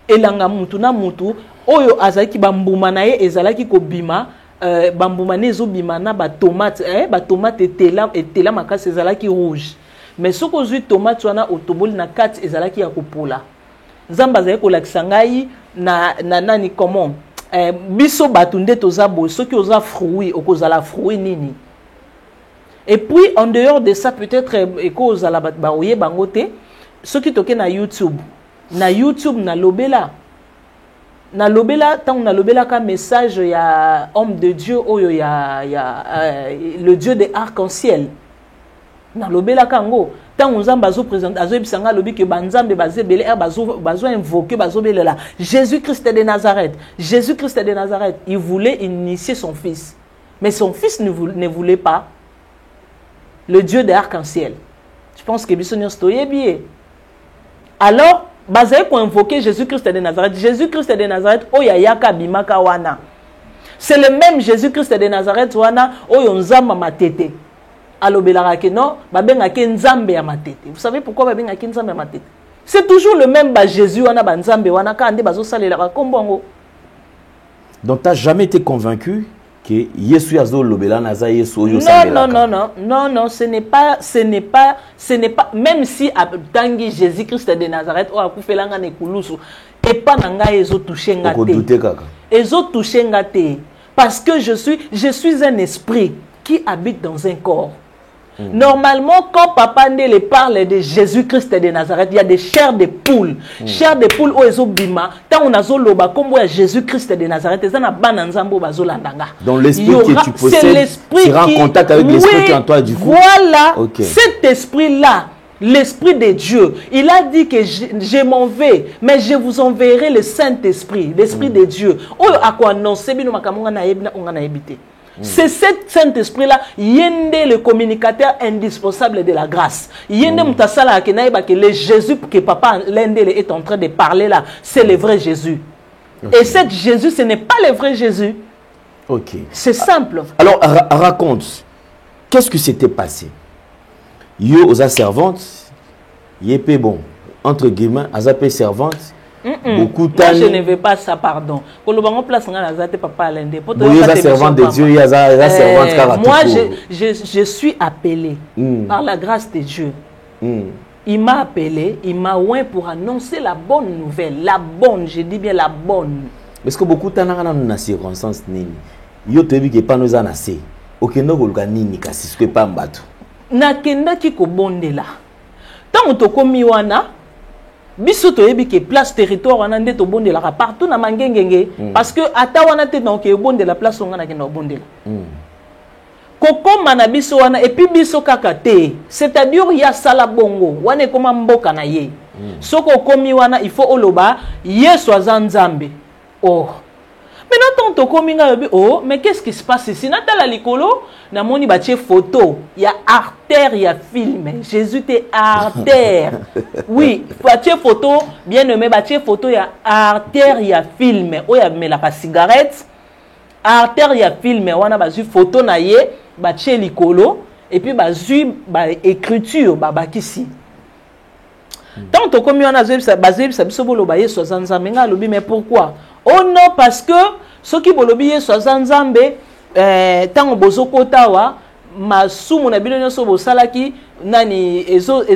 elanga mutu na mutu oyo azalaki bambuma na ye ezalaki ko bima bambuma nezo bima na ba tomate etela makasi ezalaki rouge. Mais soko zui tomate wana otoboli na kati ezalaki ya kopola. Nzamba azali ko lakisa ngai na nani comment biso batunde toza bo soki oza fruit okozala fruit nini. Et puis en dehors de ça peut-être ekozala ba oye bangote soki toke na YouTube na lobela tant na lobela ka message ya homme de Dieu oyo ya le Dieu de arc-en-ciel na lobela kango tant nzamba azo présenter azo ebisanga lobi que banzambe bazebele bazo invoquer bazo belela Jésus-Christ de Nazareth. Jésus-Christ de Nazareth, il voulait initier son fils, mais son fils ne voulait pas le Dieu de arc-en-ciel. Je pense que bisonyo stoye bien. Alors bazé pour invoquer Jésus-Christ de Nazareth. Jésus-Christ de Nazareth oya yaka bimaka wana. C'est le même Jésus-Christ de Nazareth wana oyo nzamba matete. Alobelaka ke non, babenga ke nzambe ya matete. Vous savez pourquoi babenga ke nzambe ya matete? C'est toujours le même Jésus wana ba nzambe wana ka ande bazo salela ba kombongo. Donc tu n'as jamais été convaincu que Yesu yazo lobela naza Yesu oyo non, ce n'est pas même si tangi Jésus-Christ de Nazareth o akufelanga ne kulusu et pas nanga ezo toucher ngate. Ko douter kaka. Ezo toucher ngate parce que je suis un esprit qui habite dans un corps. Normalement, quand Papa Ndele parle de Jésus-Christ de Nazareth, il y a des chairs de poule. Chairs de poule, où ils ont bima. Tant on a zoloba, comme Jésus-Christ de Nazareth, ils ont bananzambo bazolandanga. Donc l'esprit que tu possèdes sera en contact avec l'esprit qui est en toi du coup. Voilà, cet esprit-là, l'Esprit de Dieu, il a dit que je m'en vais, mais je vous enverrai le Saint-Esprit, l'Esprit de Dieu. Oh, à quoi annoncer, c'est cet Saint-Esprit-là, yende le communicateur indispensable de la grâce. Yende mutasala akenaïba que le Jésus que Papa Lendele est en train de parler là, c'est le vrai Jésus. Et cet Jésus, ce n'est pas le vrai Jésus. Ok. C'est simple. Alors, raconte, qu'est-ce qui s'était passé? Yo aux servante, yépé bon, entre guillemets, azapé servante. Beaucoup de moi, je ne veux pas ça, pardon. Pour le bon place, on a papa l'endé. Servante de Dieu, il y a servante. Moi, je suis appelé par la grâce de Dieu. Il m'a appelé, il m'a oint pour annoncer la bonne nouvelle, la bonne, je dis bien la bonne. Est-ce que beaucoup de temps dans circonstance yo toyebi ke pano eza na se okende koluka nini kasi soki pamba bato nakendaki kobondela ntango tokomi wana biso toyebi ke place territoire wana nde tobondelaka partout na mangengenge parce que ata wana te naoke obondela place onga nakenda obondela kokoma na biso wana epi biso kaka te c'est-à-dire ya sala bongo wana ekoma mboka na ye soko okomi wana il faut oloba Yesu aza nzambe. Oh maintenant tant tokomi nga yobi oh mais qu'est-ce qui se passe ici natala likolo na moni batie photo ya artère ya film Jésus te artère oui batie photo bien aimé batie photo ya artère ya film oya melaka cigarette artère ya film wana bazui photo na ye batie likolo et puis bazui ba écriture babakisi tant tokomi wana bazebisa biso boloba Yesu aza nzambe nga lobi mais pourquoi oh non parce que ceux qui bolobi Yesu aza nzambe tango bozokota wa masumu na bino nyonso bosalaki nani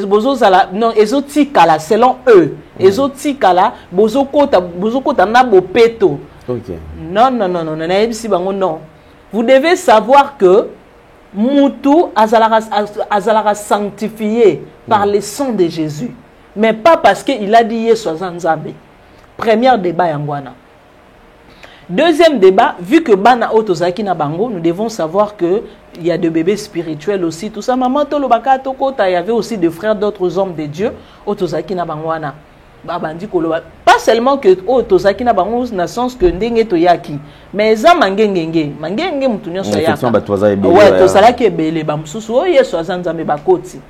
bozozala non ezotikala selon eux ezotikala bozokota na bopeto. Okay. Non nayebisi bango non. Vous devez savoir que Moutou azalaka sanctifié par le sang de Jésus, mais pas parce qu'il a dit Yesu aza nzambe. Premier débat yangwana. Deuxième débat, vu que bana otozaki na bango, nous devons savoir que il y a des bébés spirituels aussi, tout ça. Maman tolo baka tokota, il y avait aussi des frères d'autres hommes de Dieu otozaki na bangwana. Babandi koloba. Pas seulement que otozaki na bango na sens que ndenge toyaki, mais za mangengenge mutunyo so yaka. Ouais, tozalaki ebele ba mususu o Yesu aza nzambe bakoti.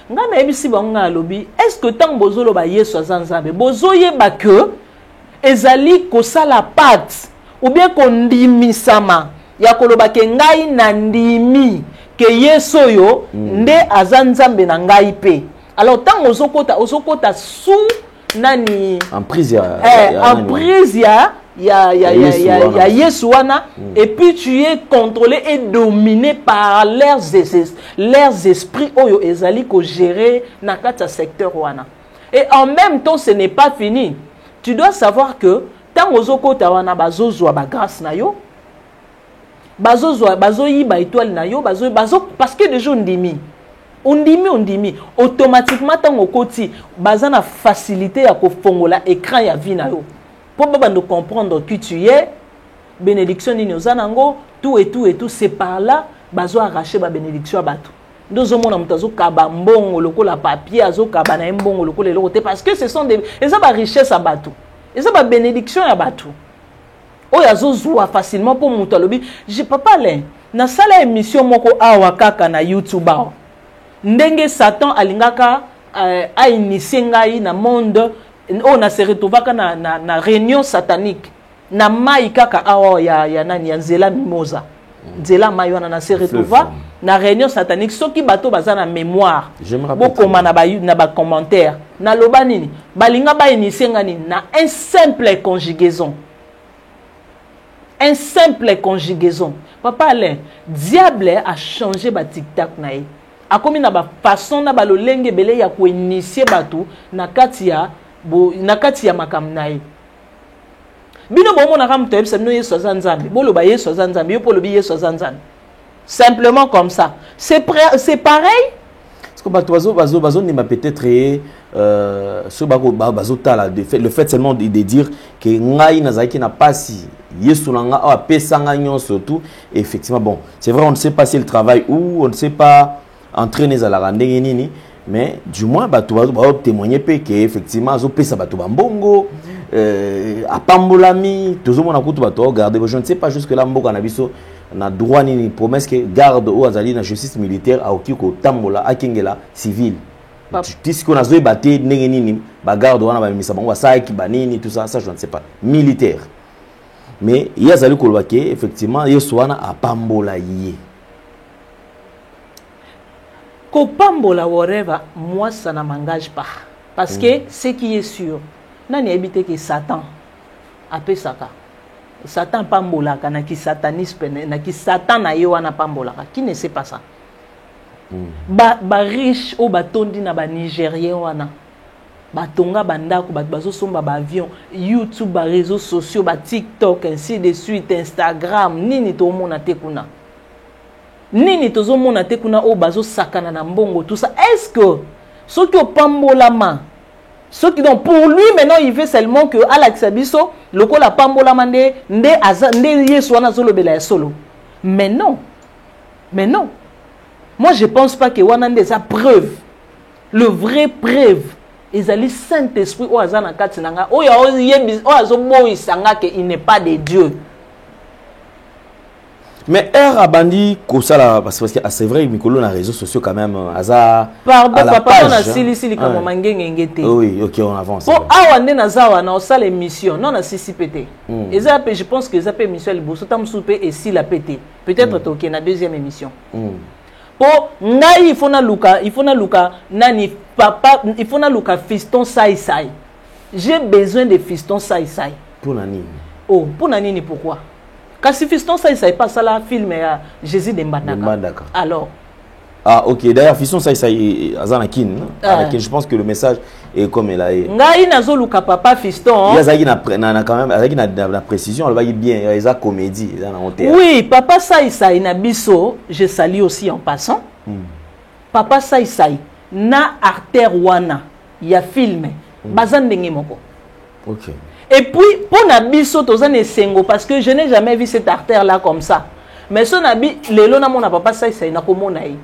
Nga na ebisi bango alobi, est-ce que tant bozolo ba Yesu aza nzambe, bozoye ba que ezali kosala pat ou bien kondimisama ya koloba ke ngai na ndimi ke Yesu yo nde aza nzambe na ngai pe. Alors tant ozokota sous nani en prise ya Yesu wana et puis tu es contrôlé et dominé par leurs esprits oyo ezali ko gérer na kata secteur wana. Et en même temps ce n'est pas fini. Tu dois savoir que tant ozokota wana bazozwa ba grâce na yo bazoyiba étoile na yo bazo parce que déjà ondimi automatiquement tant okoti bazana facilité ya kofongola écran ya vie na yo pour bando comprendre qui tu es bénédiction ni ozanango tout c'est par là bazo arracher ba bénédiction ya bato ndozo mona mutazo kaba mbongo lokola papier azo kaba na mbongo lokola lokote parce que ce sont des eza ba richesse à bato eza ba bénédiction ya bato oyo azozwa facilement pour mutu alobi je papa le na sala émission moko awa kaka na YouTube awa ndenge Satan alingaka a initié ngai na monde on a se retrouvaka na réunion satanique na mai kaka awa ya nani ya nzela mimoza nzela mai wana na se retrouva na réunion satanique soki bato baza na mémoire bokoma na ba commentaire na loba nini balinga ba initié ngani na un simple conjugaison papa le diable a changé ba TikTok na ye akomi na ba façon na ba lolenge belé ya ko initier bato na kati ya makamnaye bino bomo na kam toyebisa bino Yesu aza nzambe boloba Yesu aza nzambe yo polobi Yesu aza nzambe simplement comme ça c'est pareil parce que bazo nima peut-être ce bazo tala le fait seulement de dire que ngai nazaki na pasi Yesu nanga a pesanga nyon surtout effectivement bon c'est vrai on ne sait pas si le travail ou on ne sait pas entraîner à la randonnée nini mais du moins bato ba témoigner que effectivement azo pesa bato bambongo a pambolami tozomona kutu bato regarder je ne sais pas jusque là mboka na biso na droit nini promesse que garde ou azali na justice militaire a okiko tambola akengela civil puisque on a zo baté ndenge nini ba garde wana ba misa bango basaki banini tout ça je ne sais pas militaire mais il y a zali koloba ke effectivement Yesu wana a pambola yé Kopambola whatever, moi ça ne m'engage pas. Parce que ce qui est sûr, nani habité que Satan a fait ça. Satan pambola kana ki satanisme na ki Satan na yo wana pambola qui ne sait pas ça. Ba riche au batondi na ba Nigérien wana. batonga bandako bato bazosomba ba avion YouTube ba réseaux sociaux ba TikTok ainsi de suite Instagram nini to mona te kuna nini tozo mona te kuna o bazo sakana na mbongo tout ça est-ce que ceux qui pambola ma ceux qui donc pour lui maintenant il veut seulement que Alex Abisso lokola pambola mande nde yesu wana zolobela ya solo mais non moi je pense pas que wana des preuve le vrai preuve ezali Saint-Esprit o azana kati nanga o ya oyebi o azoboyisanga que il n'est pas de Dieu. Mais R a bandi kosala parce que c'est vrai Mikolo na réseaux sociaux quand même aza pardon papa on a sili comme mangenge ngete. Oui, OK, on avance. Bon awa nde na zawa na osala émission non na sisi pété. Ezape je pense que ezape émission liboso tam souper et si la pété. Peut-être toké na deuxième émission. Po ngai il faut na luka nani papa il faut na luka fiston sai. J'ai besoin de fiston sai. Pour nani? Oh, pour nani pourquoi? Kasi fiston sai pas ça la film ya Jésus de Mbandaka. Alors ah OK, d'ailleurs fiston sai azana kin. Je pense que le message est comme elle a. Ngai nazo luka papa fiston. Yazaki na quand même avec la précision, elle va bien, eza comédie, eza na honte. Oui, papa sai na biso, je salue aussi en passant. Papa sai na artère wana ya film bazandenge moko. OK. Et puis pour na biso tozane sengo parce que je n'ai jamais vu cette artère là comme ça. Mais son abi lelo na mona papa sai na komona yi.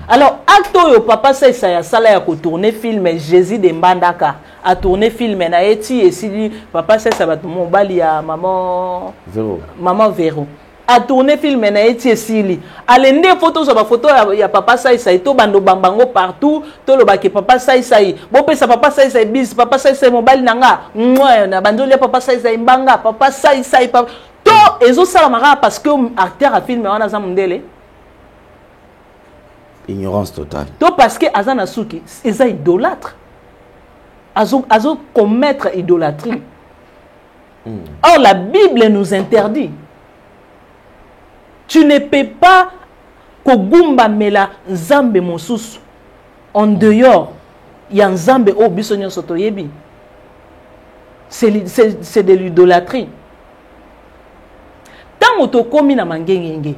Alors acto yo papa sai ya sala ya ko tourner film Jésus de Mbandaka a tourner film na eti et si papa sai ba mo bali ya maman Véro a tourner film na eti esili alende photo so ba photo ya papa sai to bando bambango partout to lo ba ke papa sai bo pesa papa sai bis papa sai mobile nanga mwa na bando le papa sai mbanga papa sai to ezo sala mara parce que acteur a film wana za mundele ignorance totale to parce que azana suki eza idolâtre azo commettre idolâtrie. Or la Bible nous interdit. Tu ne peux pas kogumba mela nzambe mosusu en dehors ya nzambe o biso nyonso toyebi. C'est de l'idolâtrie. Tango to komi na mangengenge.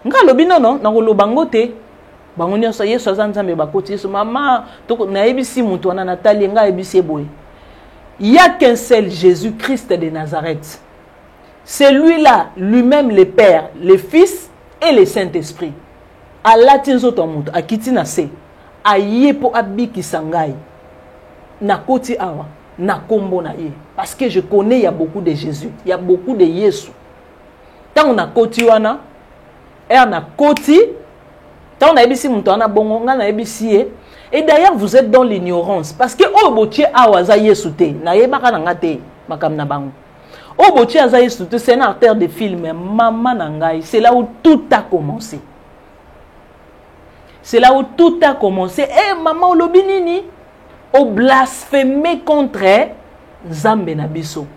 Nga lobi non na kolobango te. Bango nyonso Yesu aza nzambe bakoti Yesu mama to na yebisi mutu wana Nathalie nga yebisi eboye. Il y a qu'un seul Jésus-Christ de Nazareth. C'est lui-là, lui-même le Père, le Fils et le Saint-Esprit. A latinzo tomuto, a kitina se, a yepo abiki sangai, na koti awa, na kombo na ye. Parce que je connais, il y a beaucoup de Jésus, il y a beaucoup de Yesu. Tant on a koti wana, et on a koti, tant on a ebisi muto wana bongo, on a ebisi. Et d'ailleurs, vous êtes dans l'ignorance. Parce que oh botier awaza yesute, na yebaka nangate, makam na bango. Oh botier aza yesute, c'est une artère de film, maman nangai. C'est là où tout a commencé. C'est là où tout a commencé. Eh maman olobinini, o blasphémé contre Nzambe na biso.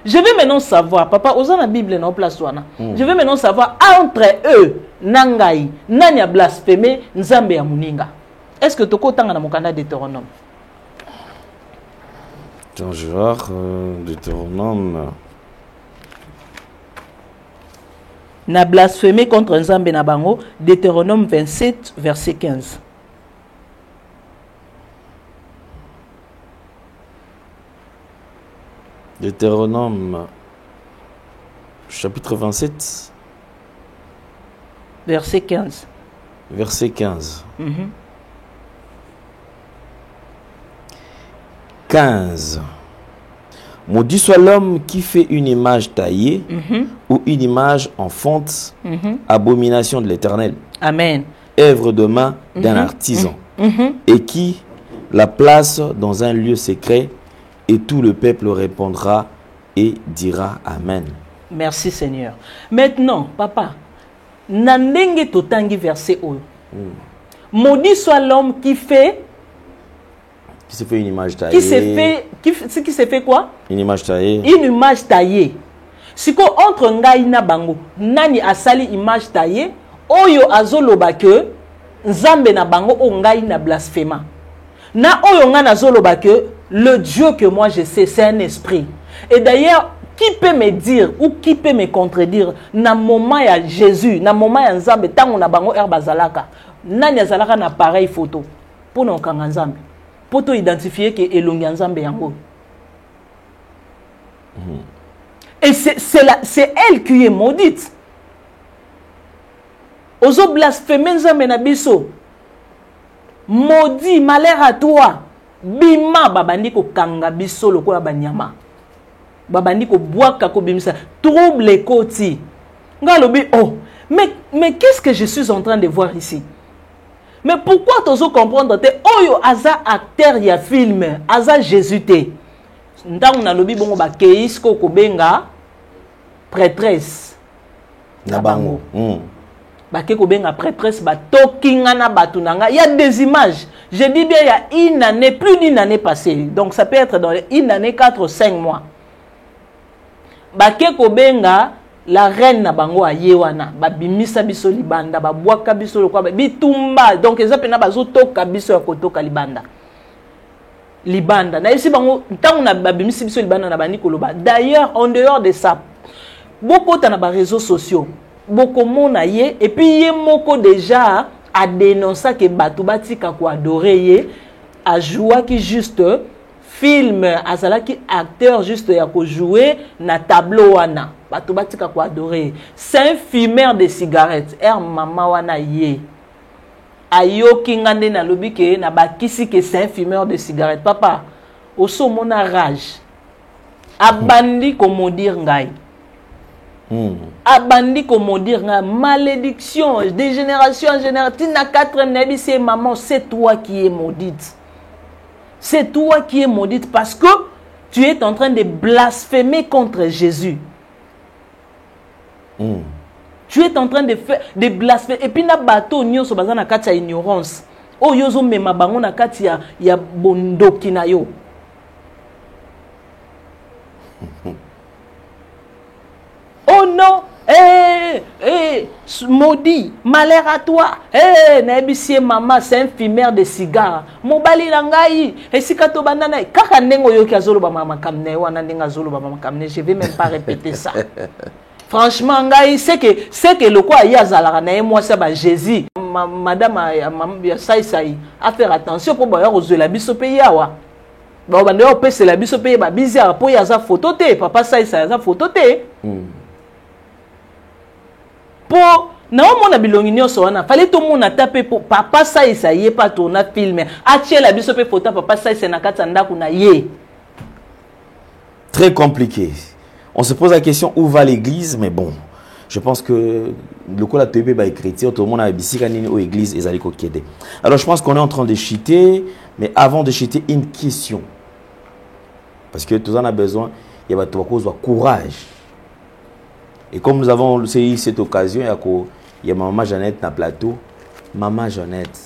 Je vais maintenant savoir, papa, aux la Bible non place wana. Je vais maintenant savoir entre eux, nangai, nani a blasphémé Nzambe ya muninga. Est-ce que tu as un mokanda Deutéronome? Attends, je vais voir Deutéronome. Na blasphémé contre Nzambe na bango, Deutéronome 27, verset 15. Deutéronome, chapitre 27. Verset 15. Verset 15. 15. Maudit soit l'homme qui fait une image taillée ou une image en fonte, abomination de l'Éternel. Amen. Œuvre de main d'un artisan. Et qui la place dans un lieu secret, et tout le peuple répondra et dira Amen. Merci Seigneur. Maintenant, papa, nandenge totangi verset oyo. Maudit soit l'homme qui fait se fait une image taillée. Qui se fait quoi? Une image taillée. Une image taillée. Siko entre ngai na bango, nani asali image taillée, oyo azoloba que nzambe na bango o ngai na blasphéma. Na oyonga na zoloba que le Dieu que moi je sais, c'est un esprit. Et d'ailleurs, qui peut me dire ou qui peut me contredire na moment ya Jésus, na moment ya Nzambe tango na bango bazalaka. Nani azalaka na pareil photo pour na okanga Nzambe. Pour to identifier que elongi Nzambe yango. Et c'est elle qui est maudite. Ozo blasphémer Nzambe na biso. Maudit, malheur à toi. Bima babandi ko kanga biso lokola banyama. Babandi ko boaka ko bimisa. Trouble ekoti. Ngalobi oh. Mais qu'est-ce que je suis en train de voir ici? Mais pourquoi t'oso comprendre te oyo aza acteur ya film, aza Jésus te. Ntango na lobi bongo ba keisko ko benga prêtresse na bango. Bake ko benga prêtresse ba tokinga na batunanga. Il y a des images. Je dis bien il y a une année, plus d'une année passée. Donc ça peut être dans une année 4 ou 5 mois. Bake ko benga la reine na bango ayewana ba bimisa biso libanda ba bwaka biso lokwa bitumba. Donc ezapena bazo toka biso ya kotoka libanda. Libanda. Na esi bango ntango na ba bimisa biso libanda na bani koloba. D'ailleurs en dehors de ça, beaucoup na ba réseaux sociaux. Beaucoup mona ye et puis ye moko déjà a dénoncé que bato batika ko adorer ye a joué qui juste film azala ki acteur juste ya ko jouer na tableau wana bato batika ko adorer c'est un fumeur de cigarettes maman wana ye ayoki ngande na lobi ke na bakisi que c'est un fumeur de cigarettes papa oso mona rage abandi ko maudire ngai. Abandi comme dire malédiction de génération en génération. Tina 4 nebi c'est maman, c'est toi qui es maudite. C'est toi qui es maudite parce que tu es en train de blasphémer contre Jésus. Tu es en train de faire de blasphémer et puis na bateau nyoso baza na kati ya ignorance. O yozo mema bango na kati ya bondoki na yo. Oh non, maudit, malheur à toi. Nabisie maman, c'est un fumeur de cigares. Mobali langai, et si kato banana, kaka nengo yo kiazolo ba mama kamne, wana nenga zolo ba mama kamne, je vais même pas répéter ça. Franchement, ngai, c'est que le quoi y a zalara na moi ça ba Jésus. Madame Saï, à faire attention pour boire aux la biso pays awa. Ba bande o pese la biso pays ba bizarre pour y a za photo te, papa Saï za photo te. Pour na mona bilongi nyonso wana fallait tout monde taper pour papa ça y est pas tourner film atie la biso pe photo papa ça c'est na kata ndako na ye. Très compliqué. On se pose la question où va l'église, mais bon, je pense que le coup la tebe ba chrétien tout le monde a bisika nini au église et zali ko kede. Alors je pense qu'on est en train de chuter, mais avant de chuter une question. Parce que tout en a besoin, il y a pas cause de courage. Et comme nous avons eu cette occasion, il y a maman Jeannette dans le plateau. Maman Jeannette,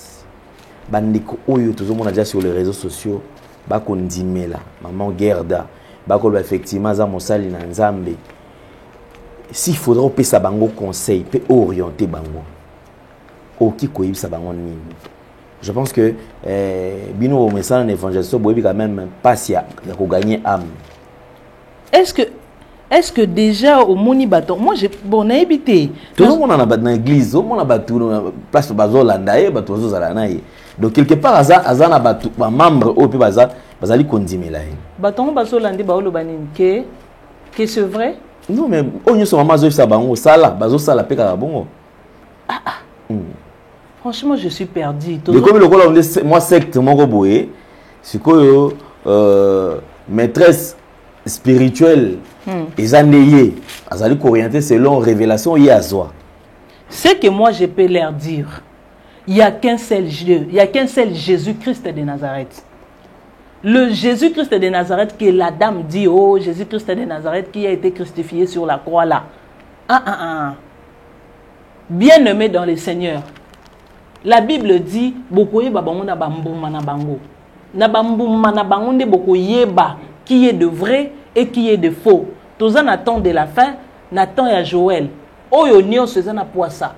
bandiko oyo tout le monde a déjà sur les réseaux sociaux, bako ndime la, maman Gerda, bako effectivement za mosali na Nzambe. S'il faudra payer sa bango conseil, peut orienter bango. Oki koyib sa bango nini. Je pense que bino au message d'évangélisation boyebi quand même pas ya ko gagner âme. Est-ce que déjà au moni baton moi j'ai bon habité tout le monde en a dans l'église au monde a battu place bazolanda e bato zozala ye donc quelque part aza na batu ba membre au pe bazali kondimela ye baton bazolandi ba olobanini que c'est vrai non mais onyo so mama zo sa bango sala bazosala pe ka bongo franchement je suis perdu mais comme le rôle moi secte moko boye sikoyo maîtresse spirituelle et annéé azali orienté selon révélation Yahzoa. Ce que moi je peux leur dire, il y a qu'un seul Dieu, il y a qu'un seul Jésus-Christ de Nazareth. Le Jésus-Christ de Nazareth que la dame dit, oh Jésus-Christ de Nazareth qui a été crucifié sur la croix là. Bien-aimé dans le Seigneur. La Bible dit bokoye babango na bambuma na bango. Na bambuma na bango nde bokoye ba qui est de vrai et qui est de faux. Tous en attendent de la fin, Nathan et Joël. Oyo nyo seza na poisa.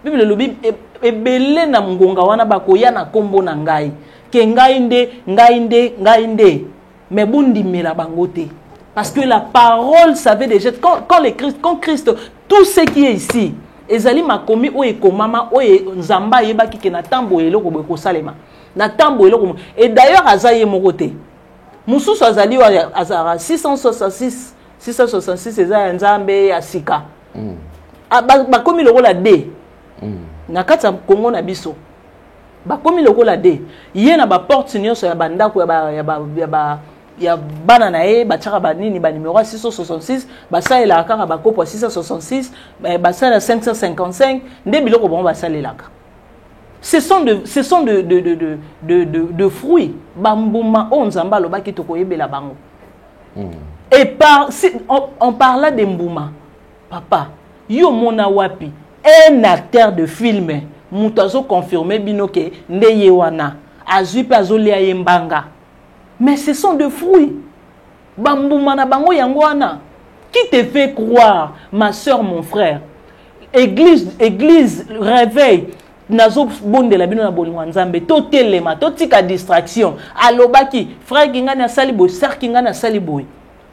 Bible le Bible e belé na mgonga wana bakoya na kombo na ngai. ke ngai nde mais bondimela bango te parce que la parole savait déjà quand Christ tout ce qui est ici ezali makomi o ekomama o nzamba yebaki ke na tambo eloko boye kosalema na tambo eloko et d'ailleurs azaye moko te mususu azali azara 666 eza nzambe ya sika bakomi lokola de na kati ya Kongo na biso bakomi lokola de ye na ba porte nyonso ya bandako ya bana na ye batiaka banini ba numéro 666 basalela kaka bakopo 666 basala 555 nde biloko bon basalelaka ce sont de fruits bambuma onzamba lobaki tokoyebela bango et si on parla de mbuma papa yo mona wapi un acteur de film mutu azo confirmer bino ke nde ye wana azwi pe azolia ye mbanga mais ce sont de fruits bambuma na bango yango wana qui te fait croire ma soeur mon frère église réveil nazo bondela bino na bolingo nzambe to telema to tika distraction alobaki frère kingana asali boy sœur kingana asali boy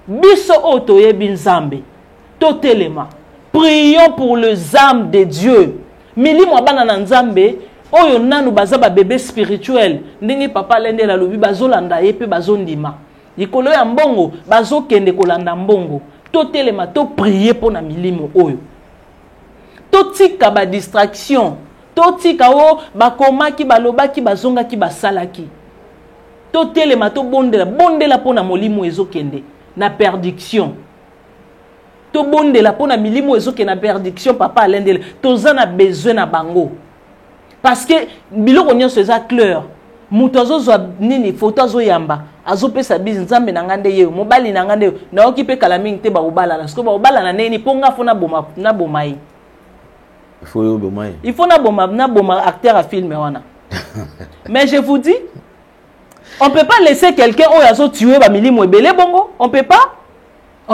biso oto yebi nzambe to telema prions pour les âmes de Dieu milimo bana na nzambe oyo nanu baza ba bébé spirituel ndenge papa lende la lobi bazolanda ye pe bazondima likolo ya mbongo bazokende kolanda mbongo to telema to prier pour na milimo oyo to tika ba distraction to tika o bakomaki balobaki bazongaki basalaki to telema to bondela pona molimo ezokende na perdiction to bondela pona milimo ezokende na perdiction papa alendela toza na besoin na bango parce que biloko nyonso eza clair mutu azozwa nini foto azoyamba azopesa bizi nzambe na ngande ye mobali na ngande na oki pe kala mingi te baobala na siko baobala na neni ponga fona boma na bomai il faut na boma acteur à film wana mais je vous dis on peut pas laisser quelqu'un oyo azo tuer ba milimo ebele bongo on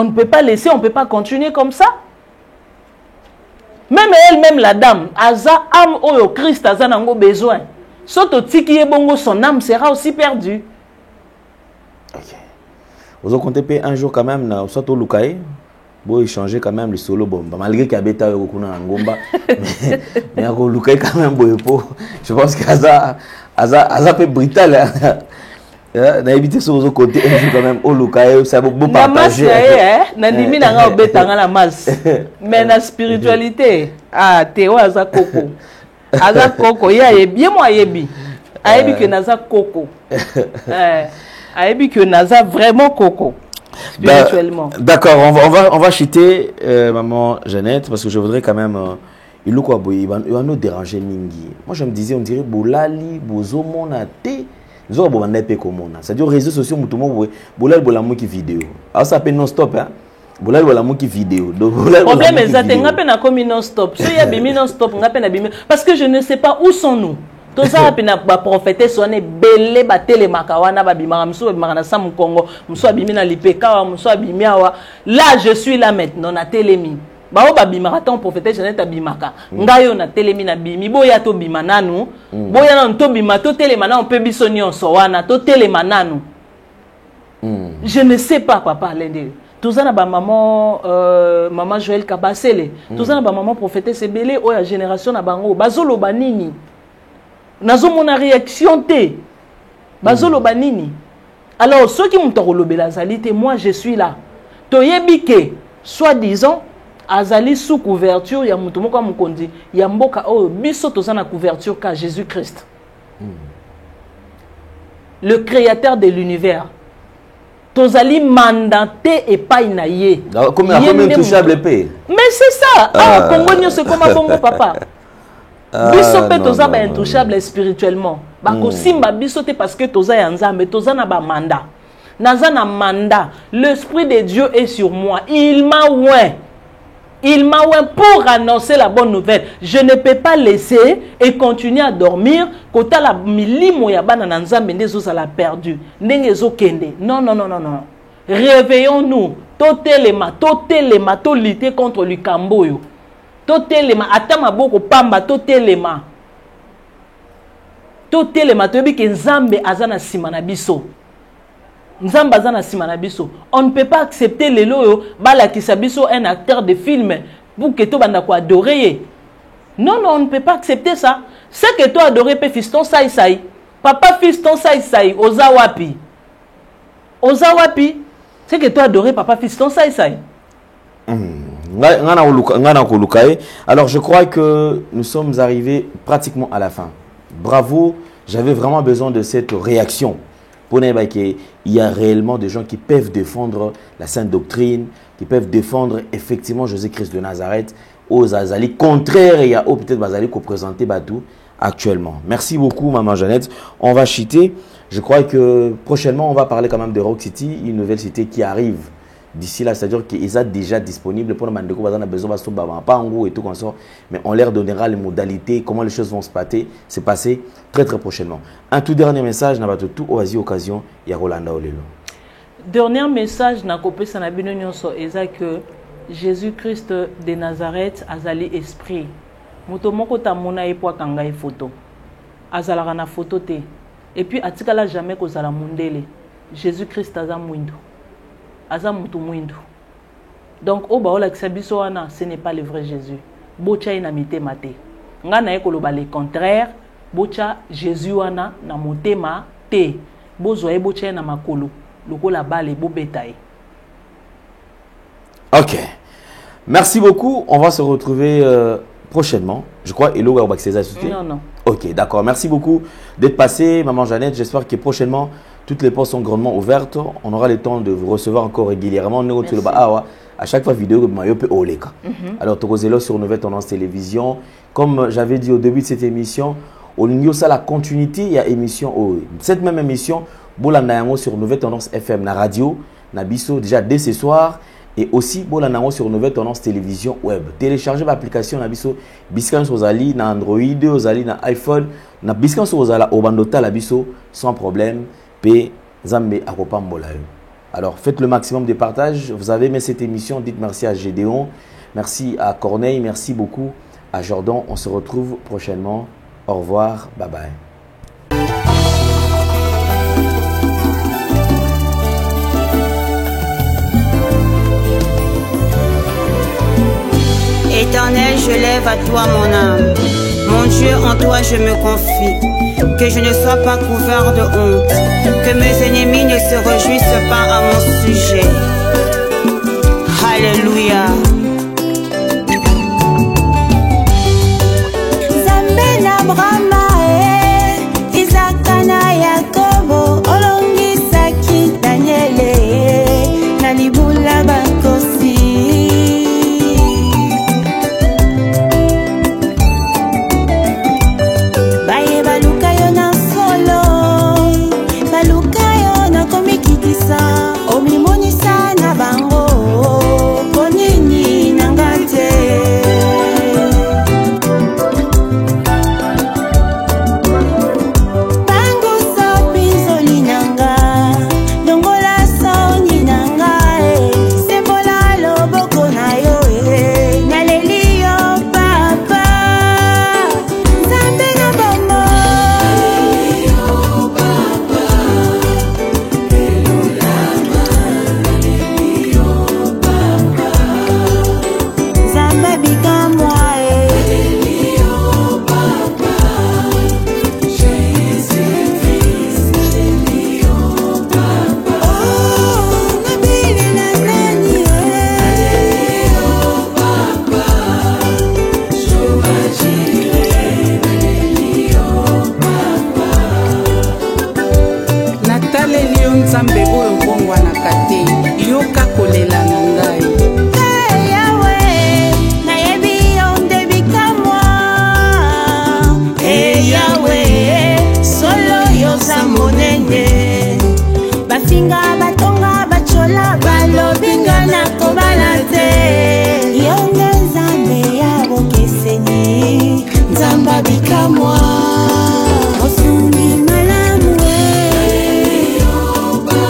ne peut pas laisser, on ne peut pas continuer comme ça. Même elle-même, la dame, aza âme oyo Christ aza nango besoin. Soto tiki bongo, son âme sera aussi perdue. Ok. Vous avez compté un jour quand même, soit au Lukaï, vous échanger quand même le solo bomba. Malgré qu'il y a bêta au Ngomba, mais au Lukaï quand même, je pense qu'aza peu brutal. Na éviter sur vos côtés quand même au Lukaï, ça va beaucoup partager. Na ndimi na nga obetanga na mas. Mais na spiritualité, Théo aza koko. Aza koko, ya yebi moi yebi. Ayebi que naza koko. Ayebi que naza vraiment koko. Spirituellement. D'accord, on va chuter maman Jeannette parce que je voudrais quand même il va nous déranger mingi. Moi je me disais on dirait bolali bozomona te. C'est-à-dire les réseaux sociaux, qui vidéo. Alors ça s'appelle non-stop. Hein? Qui vidéo. Le problème est que non-stop. Si il y a non-stop, parce que je ne sais pas où sont nous. Tout ça, il prophète, sonné belé, batele makawana, babimara, msou, babimara, sam Congo, msou, abimina lipeka, msou, abimiawa. Là, je suis là maintenant, na télémi. Bao babimaka ton prophète Jeannette abimaka ngayo na telemi na bimi boya to bima nanu boya na to bima to telema na on peut biso nyonso wana to telema nanu je ne sais pas papa lende tozana ba maman maman Joël Kabasele tozana ba maman prophète sebele o ya génération na bango bazolo banini nazo mona réaction te bazolo banini alors ceux qui m'ont kolobela zalité moi je suis là toyebike soi-disant azali sous couverture ya mutu moko mukondi ya mboka o biso tozana couverture ka Jésus-Christ le créateur de l'univers tozali mandaté et pas inaye comme intouchable paix mais c'est ça Congo nyonso comme Congo papa biso pe toza ba intouchable spirituellement bako simba biso te parce que toza ya nzambe tozana ba mandat nazana mandat l'esprit de Dieu est sur moi il m'a oint pour annoncer la bonne nouvelle. Je ne peux pas laisser et continuer à dormir quand la milimo ya bana na nzambe ndezo sala perdu. Ndenge zo kende. Non. Réveillons-nous. Totelema, to lutter contre le Camboyo. Totelema, atama boko pamba, totelema. to telema toyebi ke nzambe aza na sima na biso. Nzambe aza na sima na biso. On ne peut pas accepter lelo oyo balakisa biso un acteur de film pour que to banda ko adorer. Non, non, on ne peut pas accepter ça. C'est que toi adorer pe fiston sai. Papa fiston sai oza wapi. Oza wapi. C'est que toi adorer papa fiston sai. Alors je crois que nous sommes arrivés pratiquement à la fin. Bravo, j'avais vraiment besoin de cette réaction. Pour qu'il y a réellement des gens qui peuvent défendre la sainte doctrine, qui peuvent défendre effectivement Jésus-Christ de Nazareth aux Azali. Contraire, il y a peut-être Bazali qui présenté Badou actuellement. Merci beaucoup, Maman Jeannette. On va chiter. Je crois que prochainement, on va parler quand même de Rock City, une nouvelle cité qui arrive d'ici là. C'est-à-dire qu'ils sont déjà disponibles pour le Mandeko. On a besoin de pas en gros et tout comme ça. Mais on leur donnera les modalités, comment les choses vont se passer très très prochainement. Un tout dernier message, n'a pas tout oasi occasion, il y a Rolanda Olelo. Dernier message, n'a copé sanabino nyonso, eza que Jésus-Christ de Nazareth azali esprit. Moto moko ta mona epo kanga e photo. Azala na photo te. Et puis atikala jamais ko zala mundele. Jésus-Christ aza mwindo. Aza mutu mwindo. Donc o ba ola kisabiso wana, ce n'est pas le vrai Jésus. Bocha ina mitema te. Nga na ekoloba le contraire. Bocha Jésus wana na motema te. Bozo e bocha na makolo. Lokola bale bo betaye. Ok. Merci beaucoup. On va se retrouver prochainement. Je crois Elo va Non. Ok, d'accord. Merci beaucoup d'être passé, Maman Jeannette. J'espère que prochainement, toutes les portes sont grandement ouvertes. On aura le temps de vous recevoir encore régulièrement. À chaque fois, vidéo, alors, Tokozelo sur Nouvelle Tendance Télévision. Comme j'avais dit au début de cette émission, au niveau ça la continuité, il y a émission. Cette même émission, Bolandayango sur Nouvelle Tendance FM, la radio, Nabiso, déjà dès ce soir. Et aussi, Bolandayango sur Nouvelle Tendance Télévision Web. Téléchargez l'application Nabiso, Biscan Sozali, na Android, Ozali, na iPhone, na Biscan Sozala, Obandota, Labiso, sans problème. P. Zambé Akopambolayo. Alors, faites le maximum de partage. Vous avez aimé cette émission. Dites merci à Gédéon. Merci à Corneille. Merci beaucoup à Jordan. On se retrouve prochainement. Au revoir. Bye bye. Éternel, je lève à toi mon âme. Mon Dieu, en toi je me confie. Que je ne sois pas couvert de honte. Que mes ennemis ne se réjouissent pas à mon sujet. Alléluia. Zambena Brahma Isakana Yakobo Olongi Saki Daniele Nalibula Bakosi. Omimonisa na bango ponini nangate. Bango so bizoli nanga dongola soni nanga sembola loboko na yo naleli yo papa Nzambe na bombo Nzambe oyo bongwa na kate yoka kolela na ngai. Hey Yahweh, nayebi yo ndebika mwa. Hey Yahweh, solo yo za monene. Bafinga batonga bachola balobinga na kobala te. Yo nde Nzambe ya bokeseni, Nzamba bika mwa. Baba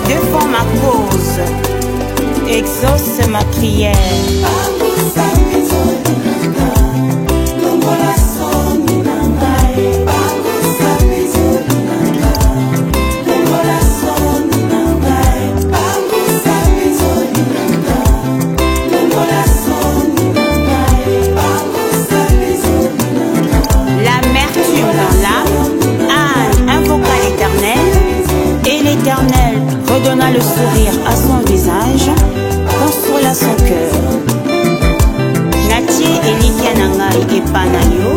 défends ma cause, exauce ma prière. L'amertume dans l'âme, Anne invoqua l'Éternel, et l'Éternel redonna le sourire à son visage, consola son cœur. Natie Elikia Nangai et Panayo,